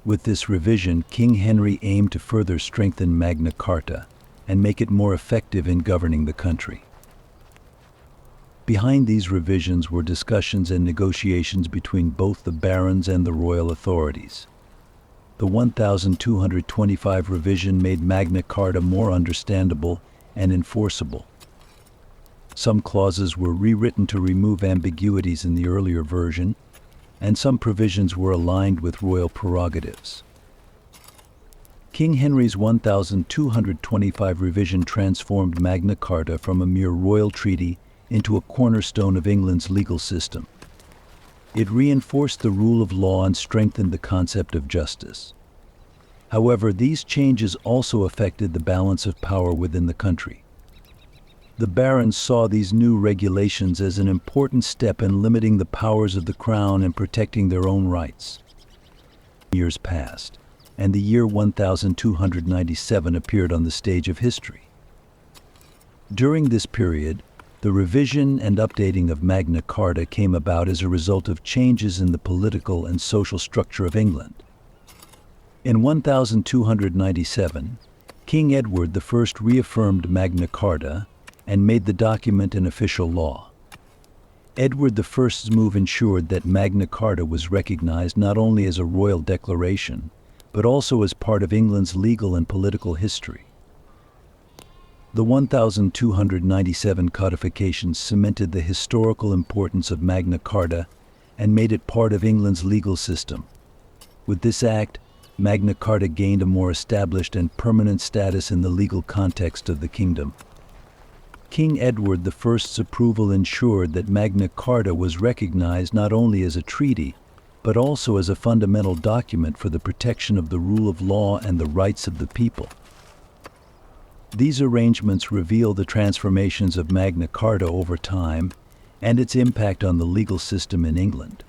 With this revision, King Henry aimed to further strengthen Magna Carta and make it more effective in governing the country. Behind these revisions were discussions and negotiations between both the barons and the royal authorities. The 1225 revision made Magna Carta more understandable and enforceable. Some clauses were rewritten to remove ambiguities in the earlier version, and some provisions were aligned with royal prerogatives. King Henry's 1225 revision transformed Magna Carta from a mere royal treaty into a cornerstone of England's legal system. It reinforced the rule of law and strengthened the concept of justice. However, these changes also affected the balance of power within the country. The barons saw these new regulations as an important step in limiting the powers of the crown and protecting their own rights. Years passed, and the year 1297 appeared on the stage of history. During this period, the revision and updating of Magna Carta came about as a result of changes in the political and social structure of England. In 1297, King Edward I reaffirmed Magna Carta and made the document an official law. Edward I's move ensured that Magna Carta was recognized not only as a royal declaration, but also as part of England's legal and political history. The 1297 codification cemented the historical importance of Magna Carta and made it part of England's legal system. With this act, Magna Carta gained a more established and permanent status in the legal context of the kingdom. King Edward I's approval ensured that Magna Carta was recognized not only as a treaty, but also as a fundamental document for the protection of the rule of law and the rights of the people. These arrangements reveal the transformations of Magna Carta over time and its impact on the legal system in England.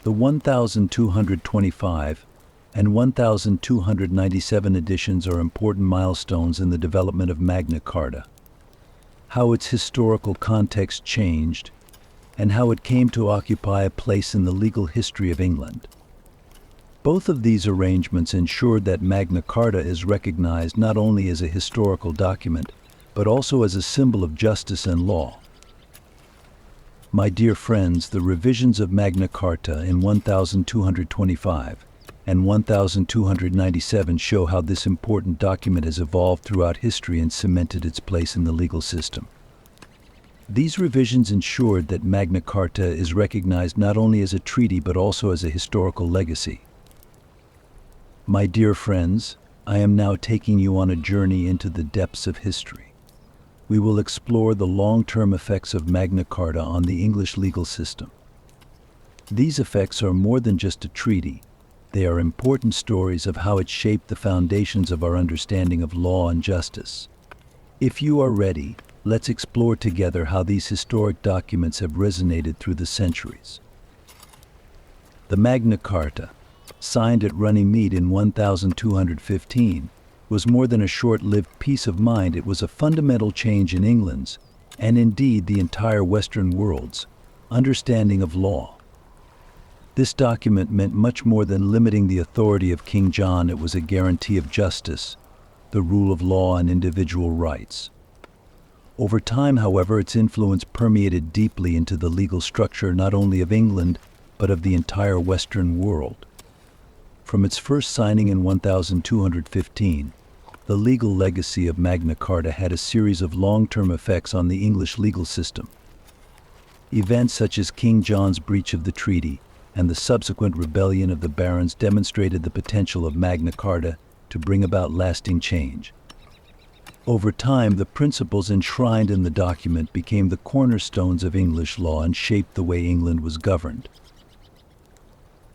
The 1225 and 1297 editions are important milestones in the development of Magna Carta. How its historical context changed, and how it came to occupy a place in the legal history of England. Both of these arrangements ensured that Magna Carta is recognized not only as a historical document, but also as a symbol of justice and law. My dear friends, the revisions of Magna Carta in 1225 and 1297 show how this important document has evolved throughout history and cemented its place in the legal system. These revisions ensured that Magna Carta is recognized not only as a treaty but also as a historical legacy. My dear friends, I am now taking you on a journey into the depths of history. We will explore the long-term effects of Magna Carta on the English legal system. These effects are more than just a treaty. They are important stories of how it shaped the foundations of our understanding of law and justice. If you are ready, let's explore together how these historic documents have resonated through the centuries. The Magna Carta, signed at Runnymede in 1215, was more than a short-lived peace of mind. It was a fundamental change in England's, and indeed the entire Western world's, understanding of law. This document meant much more than limiting the authority of King John. It was a guarantee of justice, the rule of law, and individual rights. Over time, however, its influence permeated deeply into the legal structure not only of England, but of the entire Western world. From its first signing in 1215, the legal legacy of Magna Carta had a series of long-term effects on the English legal system. Events such as King John's breach of the treaty and the subsequent rebellion of the barons demonstrated the potential of Magna Carta to bring about lasting change. Over time, the principles enshrined in the document became the cornerstones of English law and shaped the way England was governed.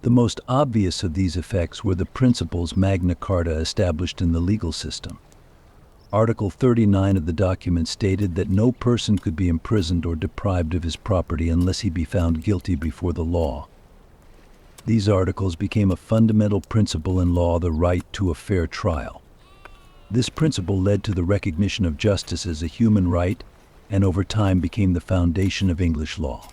The most obvious of these effects were the principles Magna Carta established in the legal system. Article 39 of the document stated that no person could be imprisoned or deprived of his property unless he be found guilty before the law. These articles became a fundamental principle in law, the right to a fair trial. This principle led to the recognition of justice as a human right, and over time became the foundation of English law.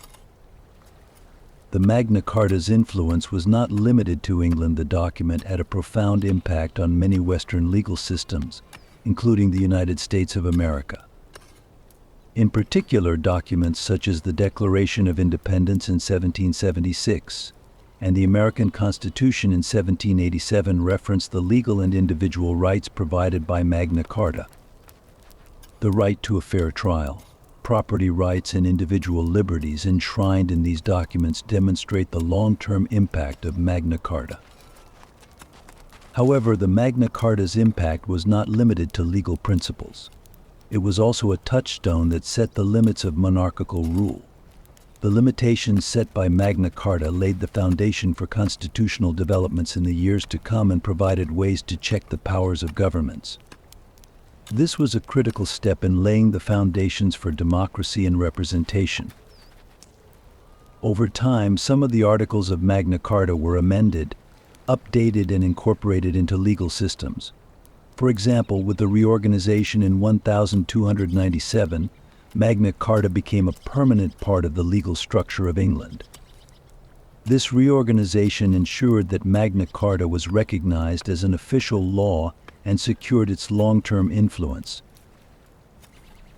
The Magna Carta's influence was not limited to England. The document had a profound impact on many Western legal systems, including the United States of America. In particular, documents such as the Declaration of Independence in 1776 and the American Constitution in 1787 reference the legal and individual rights provided by Magna Carta. The right to a fair trial, property rights, and individual liberties enshrined in these documents demonstrate the long-term impact of Magna Carta. However, the Magna Carta's impact was not limited to legal principles. It was also a touchstone that set the limits of monarchical rule. The limitations set by Magna Carta laid the foundation for constitutional developments in the years to come and provided ways to check the powers of governments. This was a critical step in laying the foundations for democracy and representation. Over time, some of the articles of Magna Carta were amended, updated, and incorporated into legal systems. For example, with the reorganization in 1297, Magna Carta became a permanent part of the legal structure of England. This reorganization ensured that Magna Carta was recognized as an official law and secured its long-term influence.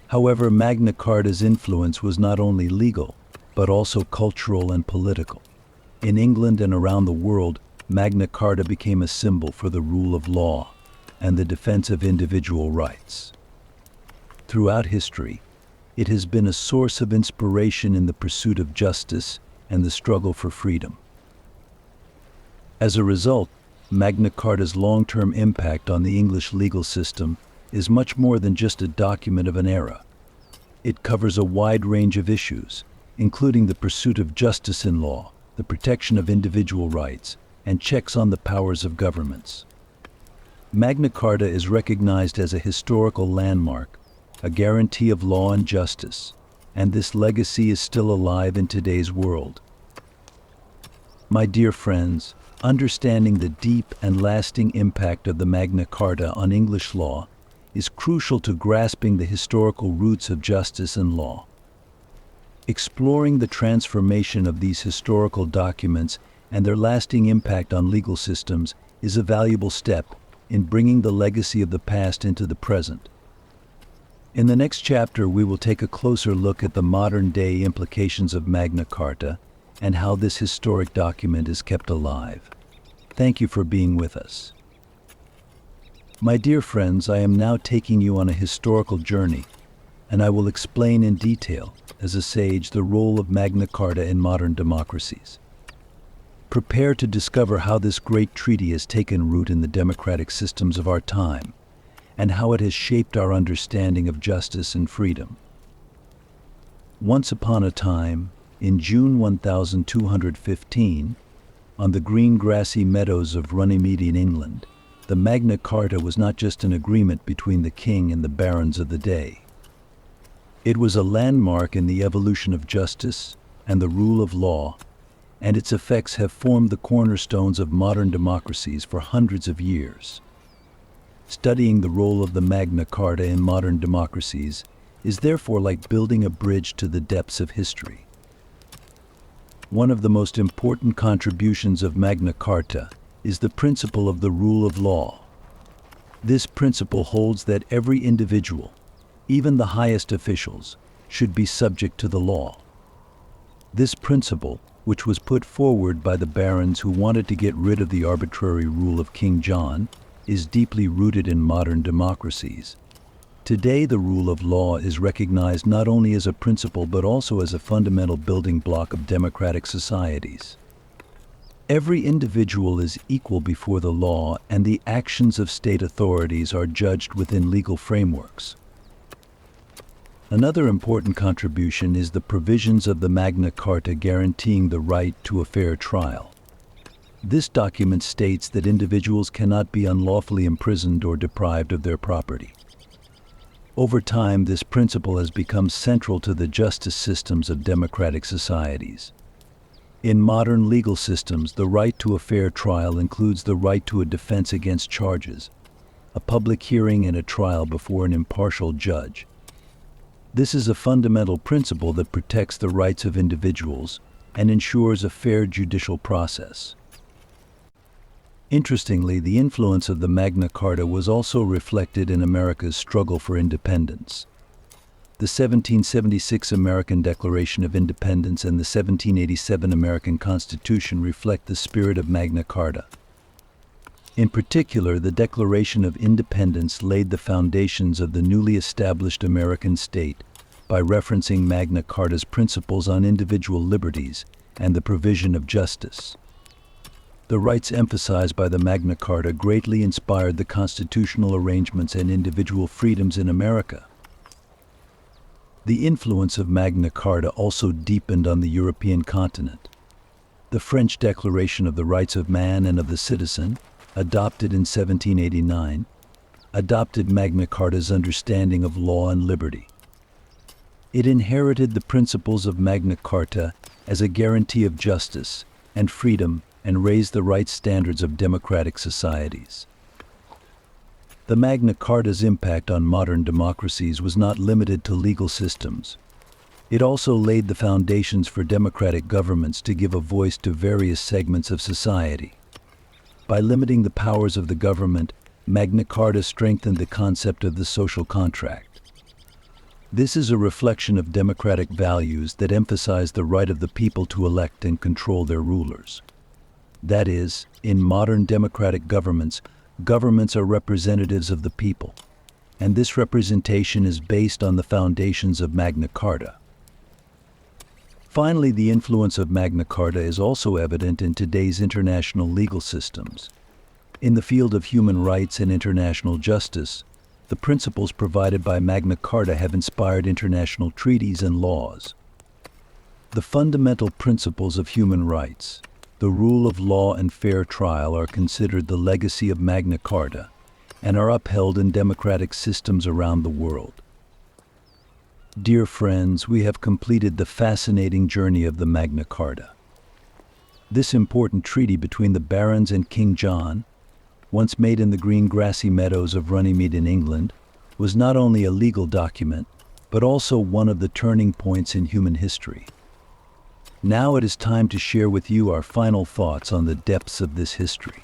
However, Magna Carta's influence was not only legal, but also cultural and political. In England and around the world, Magna Carta became a symbol for the rule of law and the defense of individual rights. Throughout history, it has been a source of inspiration in the pursuit of justice and the struggle for freedom. As a result, Magna Carta's long-term impact on the English legal system is much more than just a document of an era. It covers a wide range of issues, including the pursuit of justice in law, the protection of individual rights, and checks on the powers of governments. Magna Carta is recognized as a historical landmark, a guarantee of law and justice, and this legacy is still alive in today's world. My dear friends, understanding the deep and lasting impact of the Magna Carta on English law is crucial to grasping the historical roots of justice and law. Exploring the transformation of these historical documents and their lasting impact on legal systems is a valuable step in bringing the legacy of the past into the present. In the next chapter, we will take a closer look at the modern-day implications of Magna Carta and how this historic document is kept alive. Thank you for being with us. My dear friends, I am now taking you on a historical journey, and I will explain in detail, as a sage, the role of Magna Carta in modern democracies. Prepare to discover how this great treaty has taken root in the democratic systems of our time, and how it has shaped our understanding of justice and freedom. Once upon a time, in June 1215, on the green grassy meadows of Runnymede in England, the Magna Carta was not just an agreement between the king and the barons of the day. It was a landmark in the evolution of justice and the rule of law, and its effects have formed the cornerstones of modern democracies for hundreds of years. Studying the role of the Magna Carta in modern democracies is therefore like building a bridge to the depths of history. One of the most important contributions of Magna Carta is the principle of the rule of law. This principle holds that every individual, even the highest officials, should be subject to the law. This principle, which was put forward by the barons who wanted to get rid of the arbitrary rule of King John, is deeply rooted in modern democracies. Today, the rule of law is recognized not only as a principle but also as a fundamental building block of democratic societies. Every individual is equal before the law, and the actions of state authorities are judged within legal frameworks. Another important contribution is the provisions of the Magna Carta guaranteeing the right to a fair trial. This document states that individuals cannot be unlawfully imprisoned or deprived of their property. Over time, this principle has become central to the justice systems of democratic societies. In modern legal systems, the right to a fair trial includes the right to a defense against charges, a public hearing, and a trial before an impartial judge. This is a fundamental principle that protects the rights of individuals and ensures a fair judicial process. Interestingly, the influence of the Magna Carta was also reflected in America's struggle for independence. The 1776 American Declaration of Independence and the 1787 American Constitution reflect the spirit of Magna Carta. In particular, the Declaration of Independence laid the foundations of the newly established American state by referencing Magna Carta's principles on individual liberties and the provision of justice. The rights emphasized by the Magna Carta greatly inspired the constitutional arrangements and individual freedoms in America. The influence of Magna Carta also deepened on the European continent. The French Declaration of the Rights of Man and of the Citizen, adopted in 1789, adopted Magna Carta's understanding of law and liberty. It inherited the principles of Magna Carta as a guarantee of justice and freedom and raised the right standards of democratic societies. The Magna Carta's impact on modern democracies was not limited to legal systems. It also laid the foundations for democratic governments to give a voice to various segments of society. By limiting the powers of the government, Magna Carta strengthened the concept of the social contract. This is a reflection of democratic values that emphasize the right of the people to elect and control their rulers. That is, in modern democratic governments, governments are representatives of the people, and this representation is based on the foundations of Magna Carta. Finally, the influence of Magna Carta is also evident in today's international legal systems. In the field of human rights and international justice, the principles provided by Magna Carta have inspired international treaties and laws. The fundamental principles of human rights, the rule of law and fair trial, are considered the legacy of Magna Carta and are upheld in democratic systems around the world. Dear friends, we have completed the fascinating journey of the Magna Carta. This important treaty between the barons and King John, once made in the green grassy meadows of Runnymede in England, was not only a legal document, but also one of the turning points in human history. Now it is time to share with you our final thoughts on the depths of this history.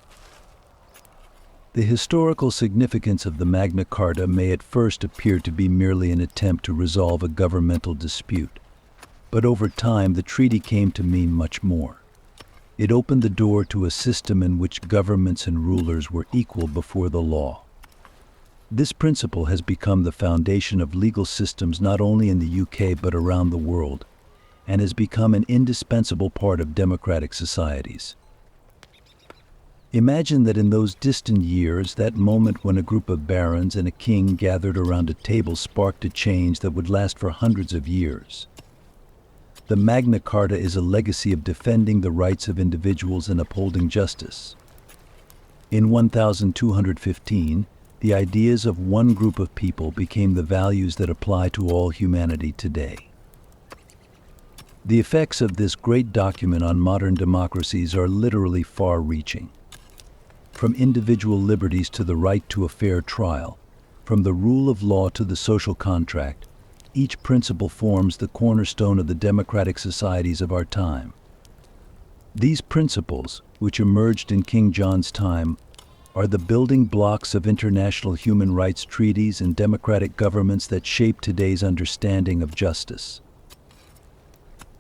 The historical significance of the Magna Carta may at first appear to be merely an attempt to resolve a governmental dispute, but over time the treaty came to mean much more. It opened the door to a system in which governments and rulers were equal before the law. This principle has become the foundation of legal systems not only in the UK but around the world, and has become an indispensable part of democratic societies. Imagine that in those distant years, that moment when a group of barons and a king gathered around a table sparked a change that would last for hundreds of years. The Magna Carta is a legacy of defending the rights of individuals and upholding justice. In 1215, the ideas of one group of people became the values that apply to all humanity today. The effects of this great document on modern democracies are literally far-reaching. From individual liberties to the right to a fair trial, from the rule of law to the social contract, each principle forms the cornerstone of the democratic societies of our time. These principles, which emerged in King John's time, are the building blocks of international human rights treaties and democratic governments that shape today's understanding of justice.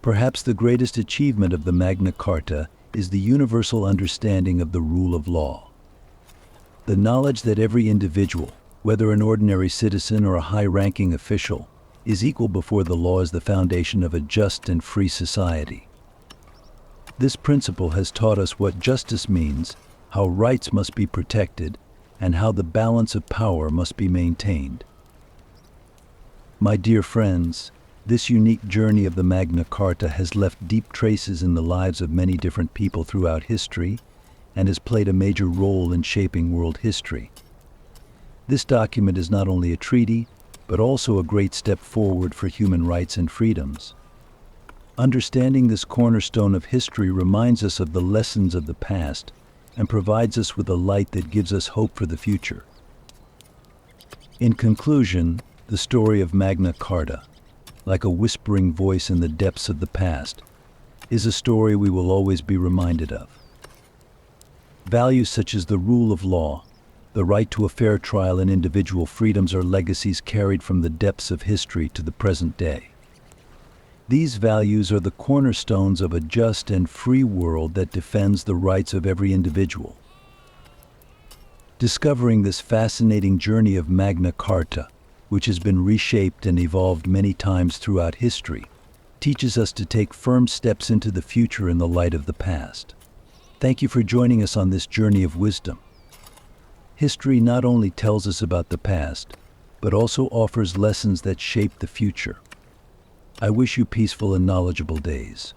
Perhaps the greatest achievement of the Magna Carta is the universal understanding of the rule of law. The knowledge that every individual, whether an ordinary citizen or a high-ranking official, is equal before the law is the foundation of a just and free society. This principle has taught us what justice means, how rights must be protected, and how the balance of power must be maintained. My dear friends, this unique journey of the Magna Carta has left deep traces in the lives of many different people throughout history and has played a major role in shaping world history. This document is not only a treaty, but also a great step forward for human rights and freedoms. Understanding this cornerstone of history reminds us of the lessons of the past and provides us with a light that gives us hope for the future. In conclusion, the story of Magna Carta, like a whispering voice in the depths of the past, is a story we will always be reminded of. Values such as the rule of law, the right to a fair trial, and individual freedoms are legacies carried from the depths of history to the present day. These values are the cornerstones of a just and free world that defends the rights of every individual. Discovering this fascinating journey of Magna Carta, which has been reshaped and evolved many times throughout history, teaches us to take firm steps into the future in the light of the past. Thank you for joining us on this journey of wisdom. History not only tells us about the past, but also offers lessons that shape the future. I wish you peaceful and knowledgeable days.